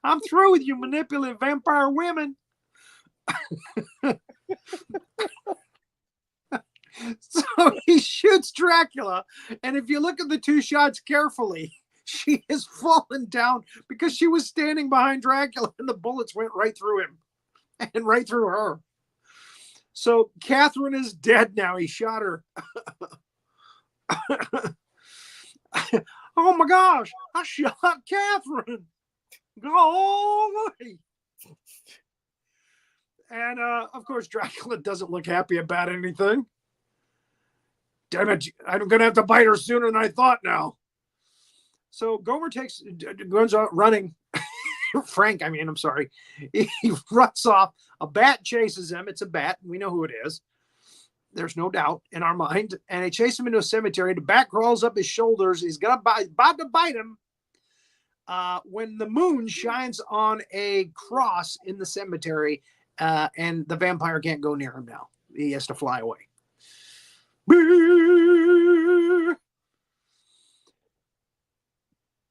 I'm through with you manipulative vampire women. So he shoots Dracula, and if you look at the two shots carefully, she has fallen down because she was standing behind Dracula, and the bullets went right through him and right through her. So Catherine is dead now. He shot her. Oh my gosh, I shot Catherine. Go away. And of course, Dracula doesn't look happy about anything. Damn it, I'm going to have to bite her sooner than I thought now. So Gomer runs out running. Frank, I'm sorry. He runs off. A bat chases him. It's a bat. We know who it is. There's no doubt in our mind. And they chase him into a cemetery. The bat crawls up his shoulders. He's about to bite him. When the moon shines on a cross in the cemetery, and the vampire can't go near him now. He has to fly away.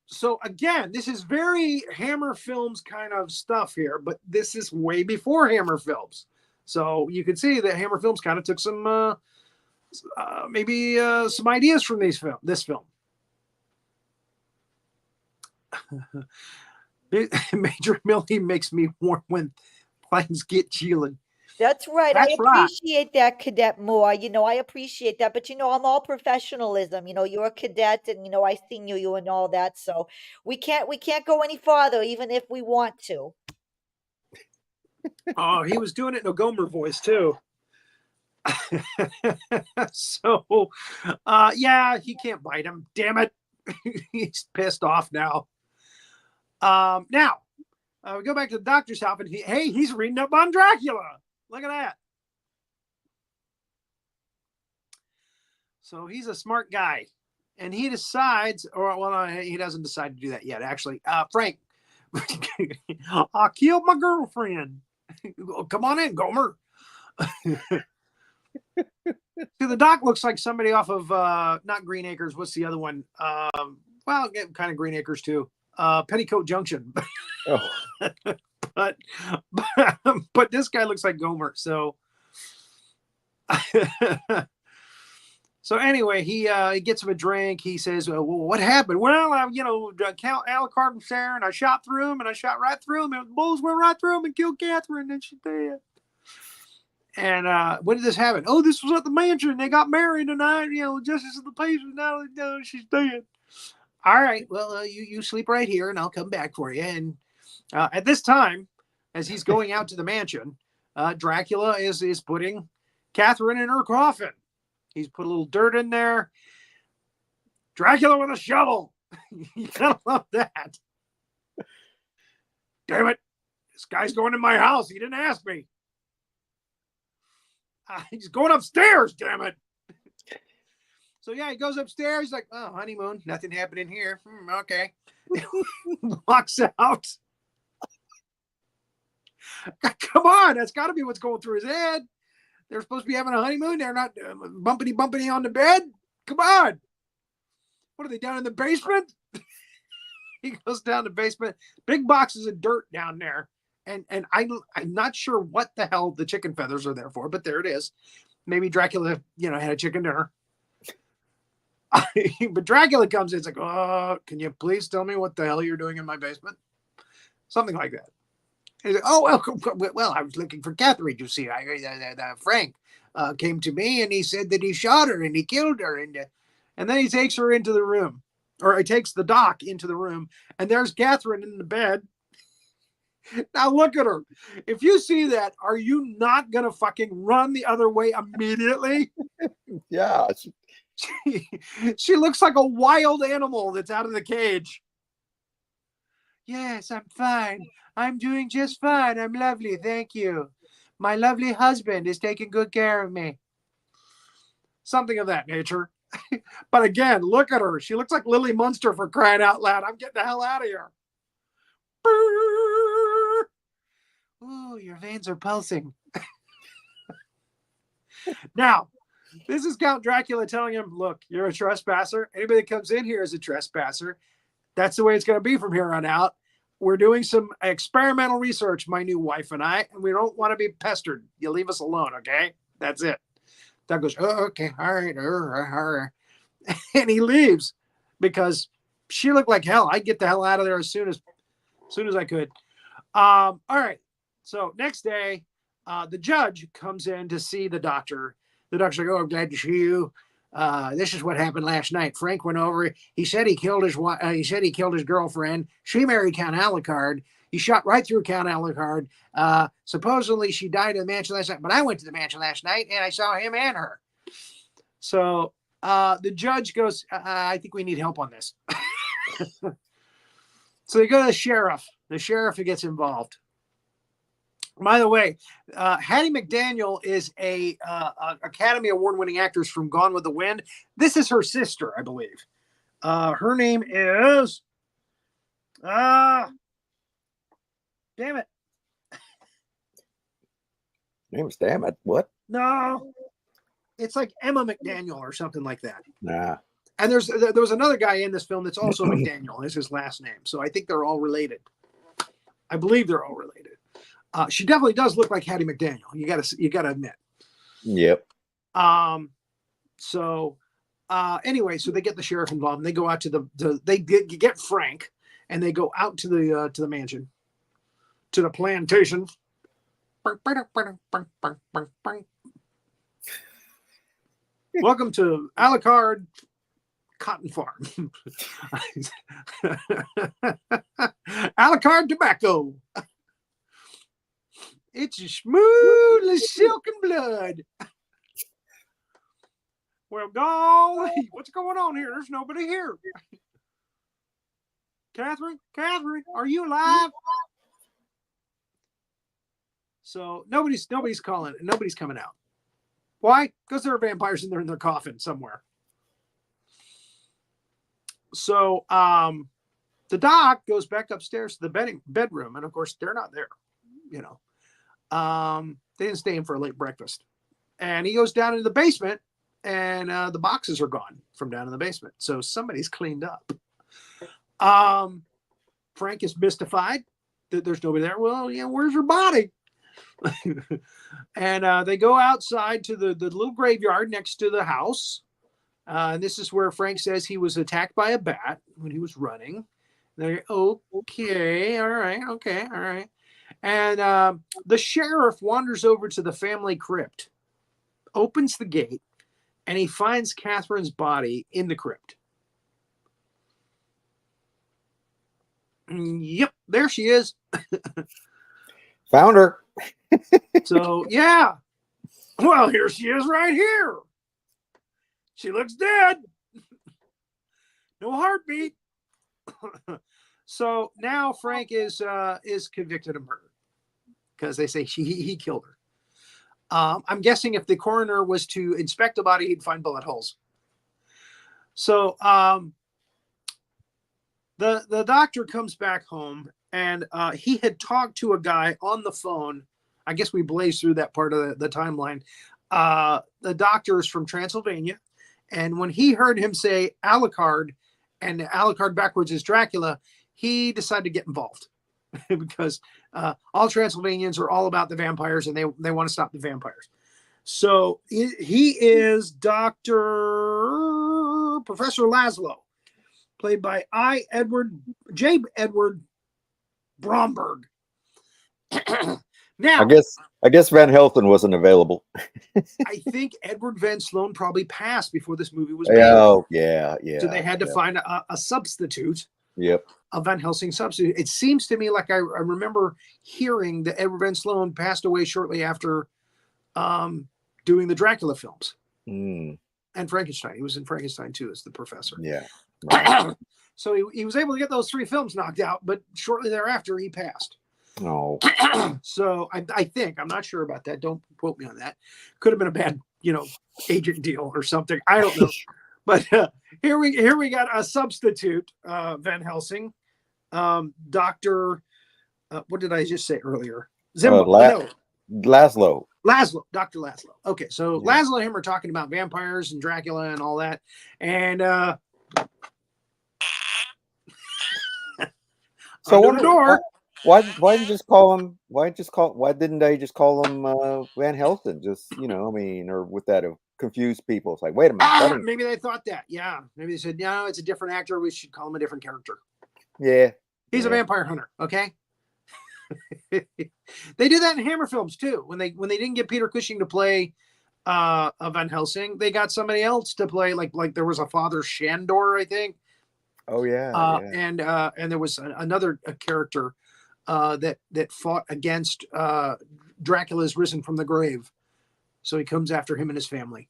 So again, this is very Hammer Films kind of stuff here, but this is way before Hammer Films. So you can see that Hammer Films kind of took some maybe some ideas from this film. Major Millie makes me warm when things get chilling. That's right. I appreciate that, Cadet Moore. I appreciate that. But, I'm all professionalism. You're a cadet and, I seen you and all that. So we can't go any farther, even if we want to. Oh, he was doing it in a Gomer voice, too. So, yeah, he can't bite him. Damn it. He's pissed off now. Now, we go back to the doctor's house, and he's reading up on Dracula. Look at that. So he's a smart guy, and he decides, he doesn't decide to do that yet. Actually, Frank, I killed my girlfriend. Come on in, Gomer. See, the doc looks like somebody off of not Green Acres. What's the other one? Well, kind of Green Acres too. Petticoat Junction. Oh. But this guy looks like Gomer. So anyway, he gets him a drink. He says, well, what happened? Well, Count Alucard was there, and I shot through him, and I shot right through him, and the bullets went right through him and killed Catherine, and she's dead. And when did this happen? Oh, this was at the mansion. They got married tonight. Justice of the peace. Now she's dead. All right. Well, you sleep right here, and I'll come back for you. And at this time, as he's going out to the mansion, Dracula is putting Catherine in her coffin. He's put a little dirt in there. Dracula with a shovel. You gotta love that. Damn it. This guy's going in my house. He didn't ask me. He's going upstairs, damn it. So yeah, he goes upstairs. He's like, oh, honeymoon. Nothing happening here. Okay. Walks out. Come on, that's got to be what's going through his head. They're supposed to be having a honeymoon. They're not bumpity on the bed. Come on. What are they, down in the basement? He goes down the basement. Big boxes of dirt down there. And I'm not sure what the hell the chicken feathers are there for, but there it is. Maybe Dracula, had a chicken dinner. But Dracula comes in. It's like, oh, can you please tell me what the hell you're doing in my basement? Something like that. Said, oh, well, I was looking for Catherine, you see. Frank came to me and he said that he shot her and he killed her. And then he takes her into the room, or he takes the doc into the room, and there's Catherine in the bed. Now look at her. If you see that, are you not going to fucking run the other way immediately? Yeah. She looks like a wild animal that's out of the cage. Yes, I'm fine. I'm doing just fine. I'm lovely. Thank you. My lovely husband is taking good care of me. Something of that nature. But again, look at her. She looks like Lily Munster, for crying out loud. I'm getting the hell out of here. Ooh, your veins are pulsing. Now, this is Count Dracula telling him, look, you're a trespasser. Anybody that comes in here is a trespasser. That's the way it's going to be from here on out. We're doing some experimental research, my new wife and I, and we don't want to be pestered. You leave us alone, okay? That's it. Doug goes, oh, okay, all right. And he leaves because she looked like hell. I'd get the hell out of there as soon as I could. All right. So next day, the judge comes in to see the doctor. The doctor's like, oh, I'm glad to see you. This is what happened last night. Frank went over. He said he killed his wife. He said he killed his girlfriend. She married Count Alucard. He shot right through Count Alucard. Supposedly she died in the mansion last night, but I went to the mansion last night and I saw him and her. So the judge goes, I think we need help on this. So they go to the sheriff. The sheriff gets involved. By the way, Hattie McDaniel is a Academy Award-winning actress from Gone with the Wind. This is her sister, I believe. Her name is... damn it. Damn it. What? No. It's like Emma McDaniel or something like that. Nah. And there was another guy in this film that's also McDaniel. Is his last name. So I think they're all related. I believe they're all related. She definitely does look like Hattie McDaniel. You gotta admit. Yep. So anyway, so they get the sheriff involved and they go out to they get Frank and they go out to the mansion, to the plantation. Welcome to Alucard Cotton Farm. Alucard tobacco. It's as smooth as silk and blood. Well, golly, what's going on here? There's nobody here. Catherine, are you alive? So nobody's calling. Nobody's coming out. Why? Because there are vampires in there in their coffin somewhere. So the doc goes back upstairs to the bedroom, and of course they're not there. You know. They didn't stay in for a late breakfast. And he goes down into the basement and the boxes are gone from down in the basement. So somebody's cleaned up. Frank is mystified that there's nobody there. Well, yeah, where's your body? And they go outside to the little graveyard next to the house. And this is where Frank says he was attacked by a bat when he was running. They're okay, all right. And the sheriff wanders over to the family crypt, opens the gate, and he finds Catherine's body in the crypt. Yep, there she is. Found her. So, yeah. Well, here she is right here. She looks dead. No heartbeat. So now Frank is convicted of murder because they say he killed her. I'm guessing if the coroner was to inspect the body, he'd find bullet holes. So the doctor comes back home and he had talked to a guy on the phone. I guess we blazed through that part of the timeline. The doctor is from Transylvania. And when he heard him say Alucard, and Alucard backwards is Dracula, he decided to get involved because all Transylvanians are all about the vampires and they want to stop the vampires. So he is Professor Laszlo, played by J. Edward Bromberg. Now, I guess Van Helsing wasn't available. I think Edward Van Sloan probably passed before this movie was made. Oh, yeah. So they had to find a substitute. Yep. A Van Helsing substitute. It seems to me like I remember hearing that Edward Van Sloan passed away shortly after doing the Dracula films. Mm. And Frankenstein. He was in Frankenstein too as the professor. Yeah. Right. So he was able to get those 3 films knocked out, but shortly thereafter he passed. Oh. So I think, I'm not sure about that. Don't quote me on that. Could have been a bad, agent deal or something. I don't know. But here we got a substitute Van Helsing, Dr. What did I just say earlier? Laszlo. Dr. Laszlo. Okay, so yeah. Laszlo and him are talking about vampires and Dracula and all that, and so the door. Why didn't they just call him Van Helsing? Just or with that confuse people. It's like, wait a minute. Maybe they thought that. Yeah. Maybe they said, no, it's a different actor. We should call him a different character. Yeah. He's a vampire hunter. Okay. They do that in Hammer films too. When they didn't get Peter Cushing to play a Van Helsing, they got somebody else to play like there was a Father Shandor, I think. Oh yeah. And there was another character that fought against Dracula's risen from the grave. So he comes after him and his family.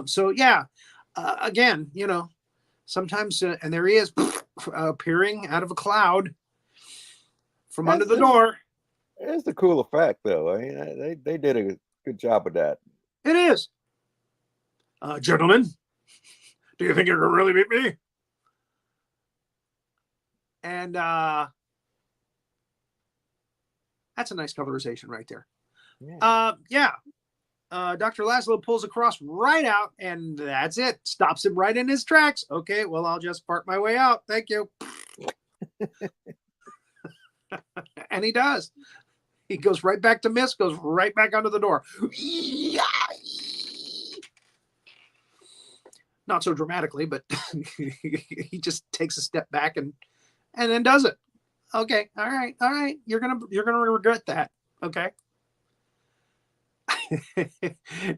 So yeah, again, sometimes, and there he is appearing out of a cloud from under the door. It's a cool effect, though. I mean, they did a good job with that. It is. Gentlemen, do you think you can really beat me? And that's a nice colorization right there. Yeah. Dr. Laszlo pulls across right out, and that's it. Stops him right in his tracks. Okay, well, I'll just fart my way out. Thank you. And he does. He goes right back to Miss, goes right back under the door. Not so dramatically, but he just takes a step back and then does it. Okay, all right. You're gonna regret that. Okay.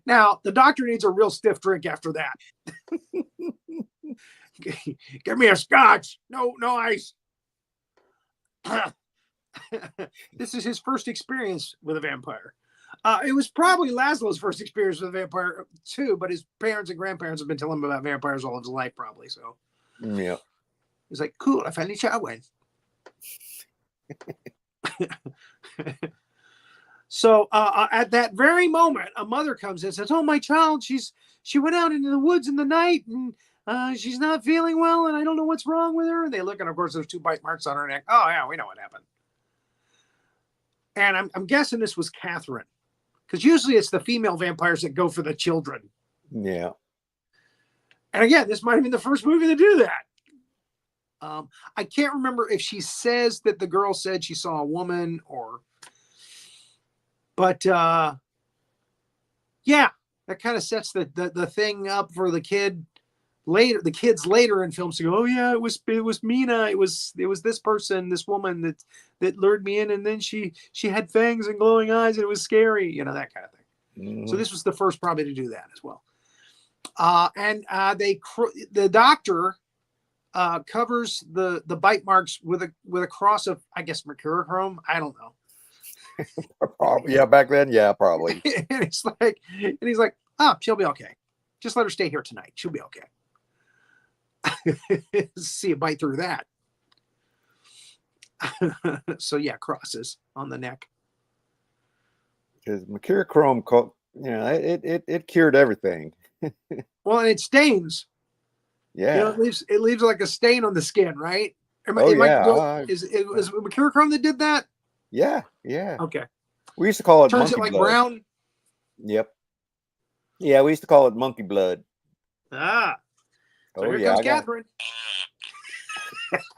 Now the doctor needs a real stiff drink after that. Give me a scotch. No ice. This is his first experience with a vampire. It was probably Laszlo's first experience with a vampire too, but his parents and grandparents have been telling him about vampires all his life, probably. So yeah, he's like, "Cool, I finally shot one." So at that very moment, a mother comes in and says, "Oh, my child, she went out into the woods in the night and she's not feeling well, and I don't know what's wrong with her." And they look, and of course, there's 2 bite marks on her neck. Oh yeah, we know what happened. And I'm guessing this was Catherine, because usually it's the female vampires that go for the children. Yeah. And again, this might have been the first movie to do that. I can't remember if she says that the girl said she saw a woman but yeah, that kind of sets the thing up for the kids later in films to go, oh yeah, it was Mina, it was this person, this woman that lured me in, and then she had fangs and glowing eyes, and it was scary, that kind of thing. Mm-hmm. So this was the first probably to do that as well. And the doctor covers the bite marks with a cross of, I guess, mercurochrome. I don't know. Yeah, back then, yeah, probably. And he's like, oh, she'll be okay. Just let her stay here tonight. She'll be okay. See a bite through that. So yeah, crosses on the neck. Because mercurochrome, it cured everything. Well, and it stains. Yeah, it leaves like a stain on the skin, right? Is it mercurochrome that did that? Yeah. Okay. We used to call it turns monkey it like blood. Brown. Yep. Yeah, we used to call it monkey blood. So here comes Catherine.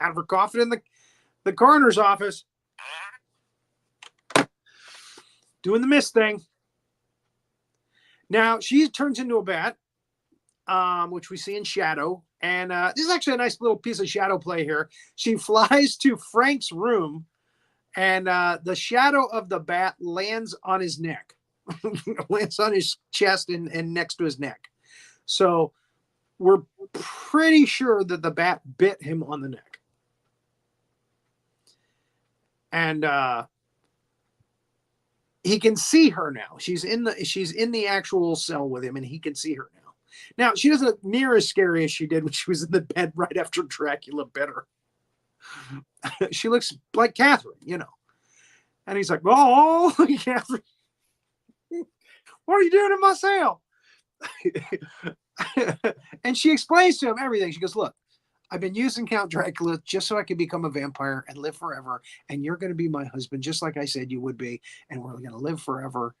Have her coughing in the coroner's office. Doing the mist thing. Now she turns into a bat, which we see in shadow. And this is actually a nice little piece of shadow play here. She flies to Frank's room And the shadow of the bat lands on his neck, lands on his chest and next to his neck. So we're pretty sure that the bat bit him on the neck. And he can see her now. She's in the actual cell with him, and he can see her now. Now, she doesn't look near as scary as she did when she was in the bed right after Dracula bit her. She looks like Catherine, you know. And he's like, "Oh, Catherine, what are you doing in my cell?" And she explains to him everything. She goes, "Look, I've been using Count Dracula just so I could become a vampire and live forever. And you're going to be my husband, just like I said you would be. And we're going to live forever.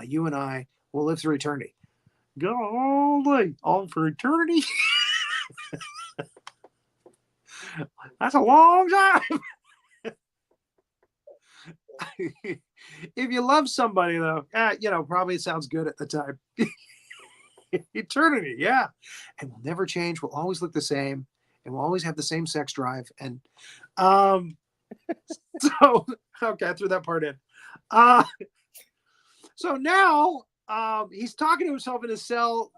You and I will live through eternity." Golly, all for eternity? That's a long time. If you love somebody, though, you know, probably it sounds good at the time. Eternity, yeah. And we'll never change. We'll always look the same. And we'll always have the same sex drive. And so, okay, I threw that part in. So now he's talking to himself in his cell,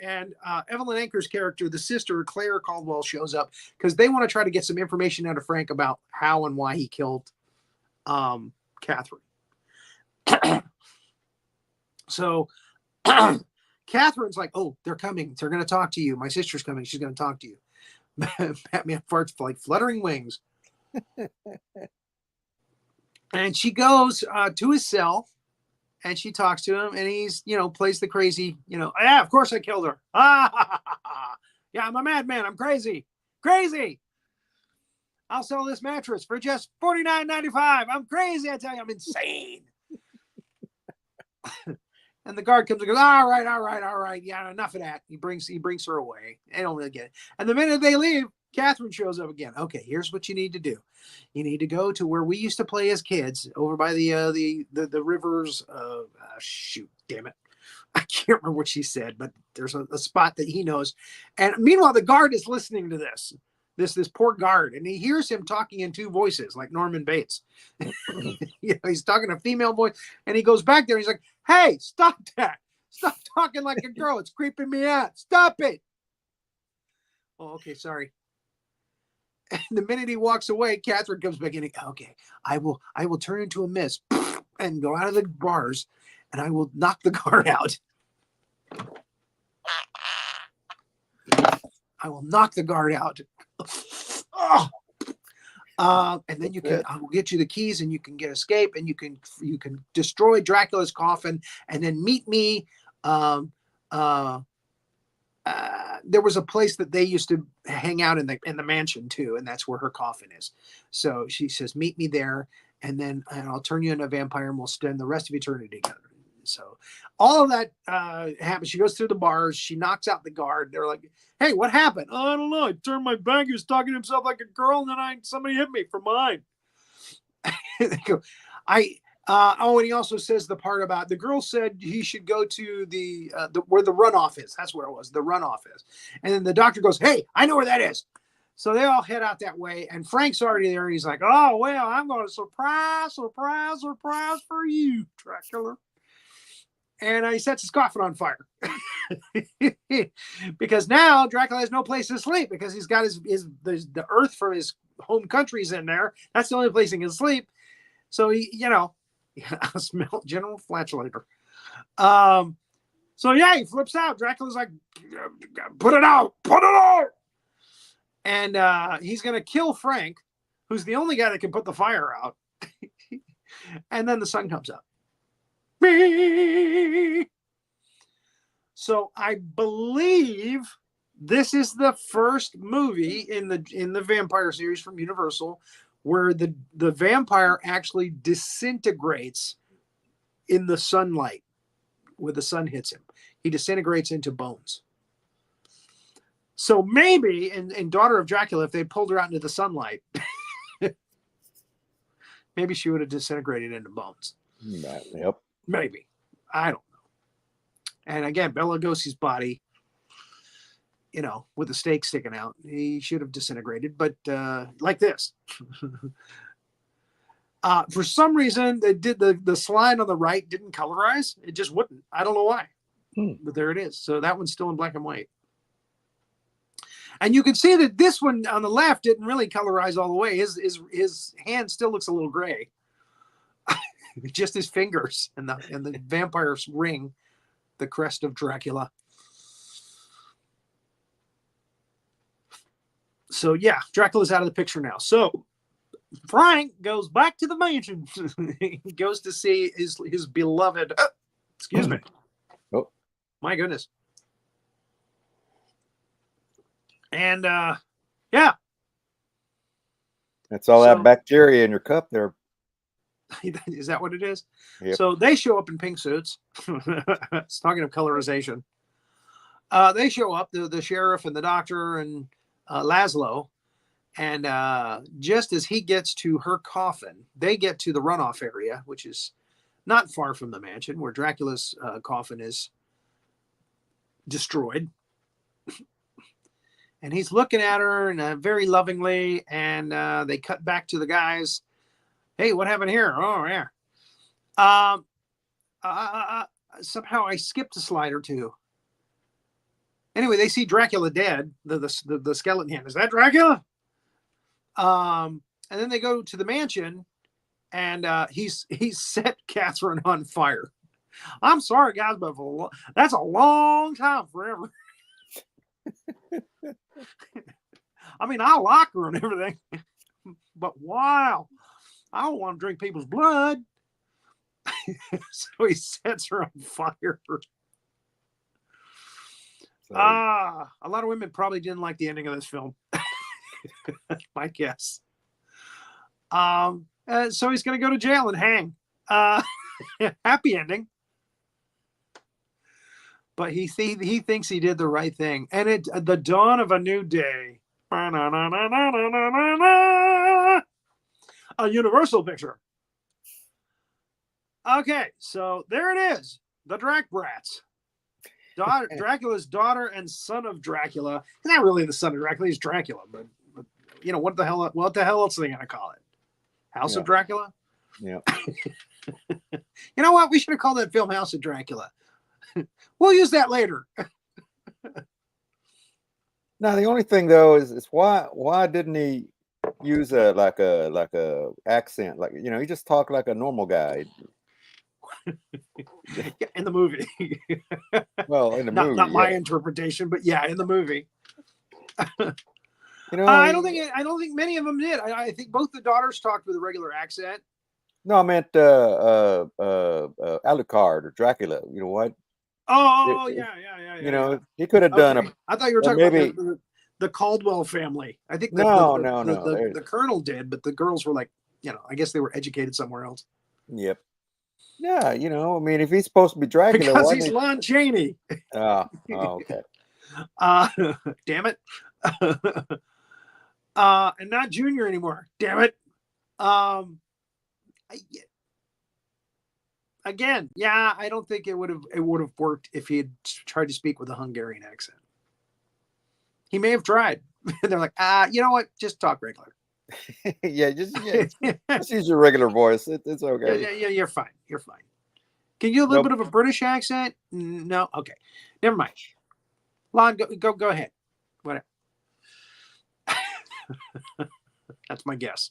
and Evelyn Anchor's character, the sister, Claire Caldwell, shows up because they want to try to get some information out of Frank about how and why he killed Catherine. So Catherine's like, "Oh, they're coming. They're going to talk to you. My sister's coming. She's going to talk to you." Batman farts like fluttering wings. And she goes to his cell, and she talks to him, and he's, you know, plays the crazy, you know, "Yeah, of course I killed her. Yeah, I'm a madman. I'm crazy. Crazy. I'll sell this mattress for just $49.95. I'm crazy. I tell you, I'm insane." And the guard comes and goes, all right. Yeah, enough of that. He brings her away. They don't really get it. And the minute they leave, Catherine shows up again. "Okay, here's what you need to do. You need to go to where we used to play as kids, over by the rivers. Shoot, damn it, I can't remember what she said, but there's a spot that he knows." And meanwhile, the guard is listening to this poor guard, and he hears him talking in two voices like Norman Bates. You know, he's talking a female voice, and he goes back there. And he's like, "Hey, stop that! Stop talking like a girl. It's creeping me out. Stop it!" "Oh, okay, sorry." And the minute he walks away, Catherine comes back in. "Okay, I will turn into a mist and go out of the bars, and I will knock the guard out. I will knock the guard out. Oh. And then I will get you the keys, and you can get escape, and you can destroy Dracula's coffin, and then meet me." There was a place that they used to hang out in the mansion too, and that's where her coffin is. So she says, "Meet me there, and I'll turn you into a vampire, and we'll spend the rest of eternity together." So all of that happens. She goes through the bars. She knocks out the guard. They're like, "Hey, what happened?" "Oh, I don't know. I turned my back. He was talking to himself like a girl, and then somebody hit me from behind." They go, and he also says the part about the girl said he should go to the where the runoff is. That's where it was. The runoff is. And then the doctor goes, "Hey, I know where that is." So they all head out that way, and Frank's already there. He's like, "Oh, well, I'm going to surprise for you, Dracula." And he sets his coffin on fire because now Dracula has no place to sleep because he's got the earth from his home country's in there. That's the only place he can sleep. So he, you know, I smell general flatulator. So yeah, he flips out. Dracula's like, put it out. And he's going to kill Frank, who's the only guy that can put the fire out. And then the sun comes up. So I believe this is the first movie in the vampire series from Universal where the vampire actually disintegrates in the sunlight when the sun hits him. He disintegrates into bones. So maybe in Daughter of Dracula, if they pulled her out into the sunlight, maybe she would have disintegrated into bones. Yep. Maybe. I don't know. And again, Bela Lugosi's body, you know, with the stake sticking out, he should have disintegrated, but like this. For some reason, they did the slide on the right didn't colorize. It just wouldn't. I don't know why, but there it is. So that one's still in black and white. And you can see that this one on the left didn't really colorize all the way. His hand still looks a little gray. Just his fingers and the vampire's ring, the crest of Dracula. So yeah, Dracula's out of the picture now. So Frank goes back to the mansion. He goes to see his beloved. Excuse me. Oh, my goodness. And yeah, that's all that bacteria in your cup there. Is that what it is? Yep. So they show up in pink suits. It's talking of colorization. They show up, the sheriff and the doctor and Laszlo. And just as he gets to her coffin, they get to the runoff area, which is not far from the mansion where Dracula's coffin is destroyed. And he's looking at her and very lovingly. And they cut back to the guys. Hey, what happened here? Oh, yeah. Somehow I skipped a slide or two. Anyway, they see Dracula dead. The skeleton hand. Is that Dracula? And then they go to the mansion, and he's set Catherine on fire. I'm sorry, guys, but that's a long time forever. I mean, I like her and everything, but wow, I don't want to drink people's blood. So he sets her on fire. A lot of women probably didn't like the ending of this film. My guess. So he's going to go to jail and hang. Happy ending. But he thinks he did the right thing. And the dawn of a new day. A Universal picture. Okay, so there it is. The Drac Brats. Dracula's daughter and son of Dracula. He's not really the son of Dracula. He's Dracula, but you know, what the hell else are they going to call it? House of Dracula? Yeah. You know what? We should have called that film House of Dracula. We'll use that later. Now, the only thing though is why didn't he use a accent? Like, you know, he just talked like a normal guy. In the movie. Well, in the movie. Not my interpretation, but yeah, in the movie. You know, I don't think many of them did. I think both the daughters talked with a regular accent. No, I meant Alucard or Dracula. You know what? Oh, yeah. You know, he could have done I thought you were talking about the Caldwell family. I think the colonel did, but the girls were like, you know, I guess they were educated somewhere else. Yep. Yeah, you know, I mean, if he's supposed to be Dracula, because he's Lon Chaney. Oh, okay. Damn it. And not Junior anymore. Damn it. Again, yeah, I don't think it would have worked if he had tried to speak with a Hungarian accent. He may have tried. They're like, you know what? Just talk regular. Yeah, just use your regular voice. It's okay. Yeah, you're fine. You're fine. Can you do a little bit of a British accent? No, okay, never mind. Lon, go ahead. Whatever. That's my guess.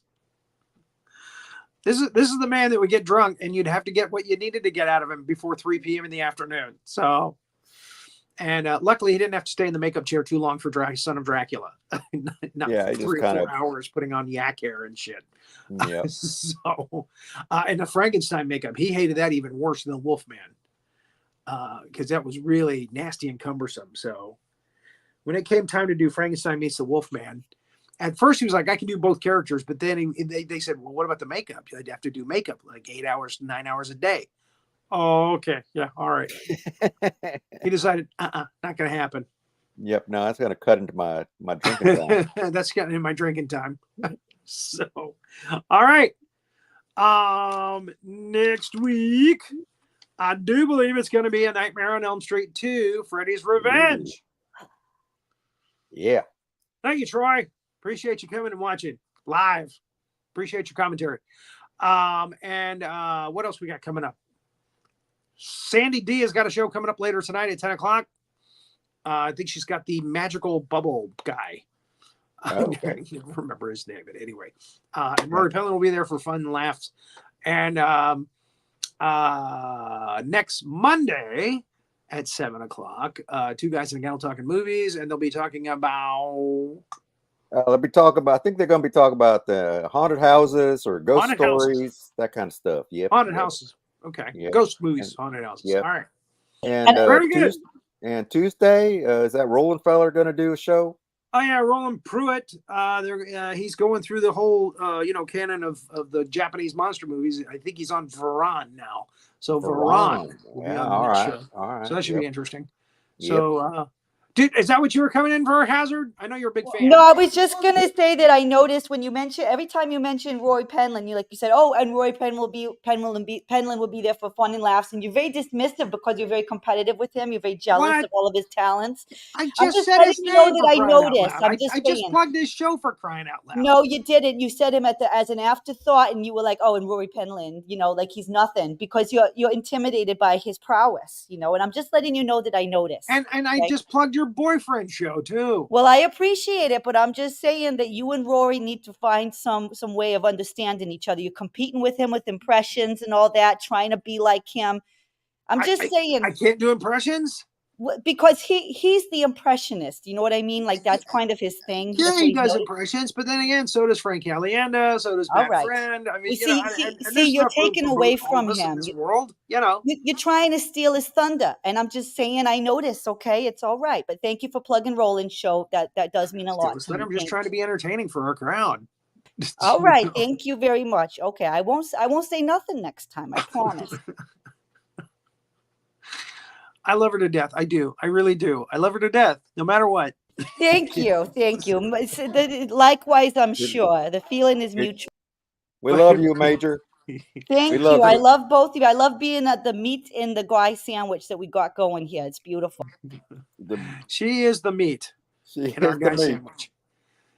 This is the man that would get drunk, and you'd have to get what you needed to get out of him before 3 p.m. in the afternoon. So. And luckily, he didn't have to stay in the makeup chair too long for Son of Dracula. Not 3 or 4 hours putting on yak hair and shit. Yeah. So, and the Frankenstein makeup, he hated that even worse than Wolfman, because that was really nasty and cumbersome. So, when it came time to do Frankenstein meets the Wolfman, at first he was like, "I can do both characters," but then they said, "Well, what about the makeup? You'd have to do makeup like 8 hours, 9 hours a day." Oh, okay. Yeah. All right. He decided, not going to happen. Yep. No, that's going to cut into my drinking time. That's getting in my drinking time. So, all right. Next week, I do believe it's going to be A Nightmare on Elm Street 2, Freddy's Revenge. Yeah. Thank you, Troy. Appreciate you coming and watching live. Appreciate your commentary. And what else we got coming up? Sandy D has got a show coming up later tonight at 10 o'clock. I think she's got the magical bubble guy. Okay. I don't remember his name, but anyway. And Rory Penland will be there for fun and laughs. And next Monday at 7 o'clock, Two Guys and a Gal Talking Movies, and they'll be talking about... I think they're going to be talking about the haunted houses or ghost haunted stories, houses. That kind of stuff. Yep. Haunted houses. Okay. Yep. Ghost movies, haunted houses. Yep. All right. And very good. Tuesday, is that Roland feller going to do a show? Oh yeah, Roland Pruitt. He's going through the whole canon of the Japanese monster movies. I think he's on Varan now. So Varan. Yeah, all right. So that should be interesting. So dude, is that what you were coming in for, Hazard? I know you're a big fan. No, I was just gonna say that I noticed when you mentioned every time you mentioned Roy Penland, you said, "Oh, and Roy Penland will be there for fun and laughs," and you're very dismissive because you're very competitive with him. You're very jealous of all of his talents. I just said his name that I noticed. I just plugged his show for crying out loud. No, you didn't. You said him as an afterthought, and you were like, "Oh, and Roy Penland, like he's nothing," because you're intimidated by his prowess, And I'm just letting you know that I noticed. And I just plugged your boyfriend show too. Well, I appreciate it, but I'm just saying that you and Rory need to find some way of understanding each other. You're competing with him with impressions and all that, trying to be like him. I'm just saying. I can't do impressions because he's the impressionist. You know what I mean? Like that's kind of his thing. Yeah, he does impressions, but then again, so does Frank Caliendo, so does Matt Friend. I mean, you're taking away from him. You're trying to steal his thunder, and I'm just saying I notice. Okay, it's all right, but thank you for plugging Roland's show. That does mean a lot. I'm just trying to be entertaining for our crowd. All right, thank you very much. Okay, I won't say nothing next time. I promise. I love her to death. I do. I really do. I love her to death, no matter what. Thank you. Thank you. Likewise, I'm sure. The feeling is mutual. We love you, Major. Thank you. I love both of you. I love being at the meat in the guy sandwich that we got going here. It's beautiful. She is the meat in our guy sandwich.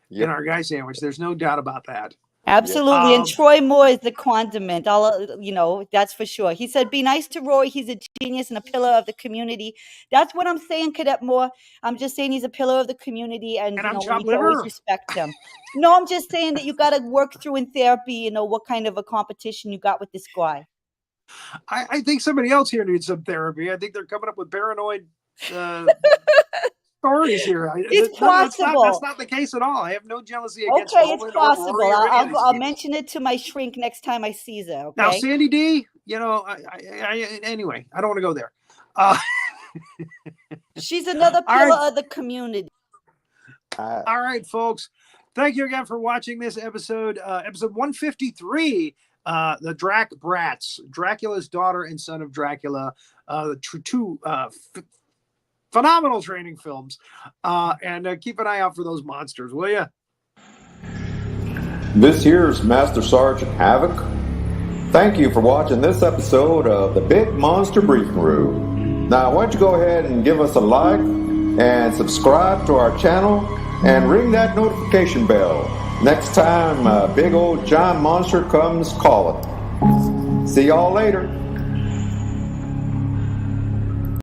Yep. In our guy sandwich. There's no doubt about that. Absolutely. And Troy Moore is the condiment. That's for sure. He said, be nice to Roy. He's a genius and a pillar of the community. That's what I'm saying, Cadet Moore. I'm just saying he's a pillar of the community and we always respect him. No, I'm just saying that you got to work through in therapy, what kind of a competition you got with this guy. I think somebody else here needs some therapy. I think they're coming up with paranoid stories here. It's possible. That's not the case at all. I have no jealousy against Roland. It's possible. I'll mention it to my shrink next time I see her. Okay? Now, Sandy D, anyway, I don't want to go there. She's another pillar of the community. All right, folks. Thank you again for watching this episode, episode 153, the Drac Brats, Dracula's daughter and son of Dracula, the two phenomenal training films, and keep an eye out for those monsters, will you? This here's Master Sergeant Havoc. Thank you for watching this episode of the Big Monster Briefing Room. Now, why don't you go ahead and give us a like and subscribe to our channel and ring that notification bell next time big old giant monster comes calling. See y'all later.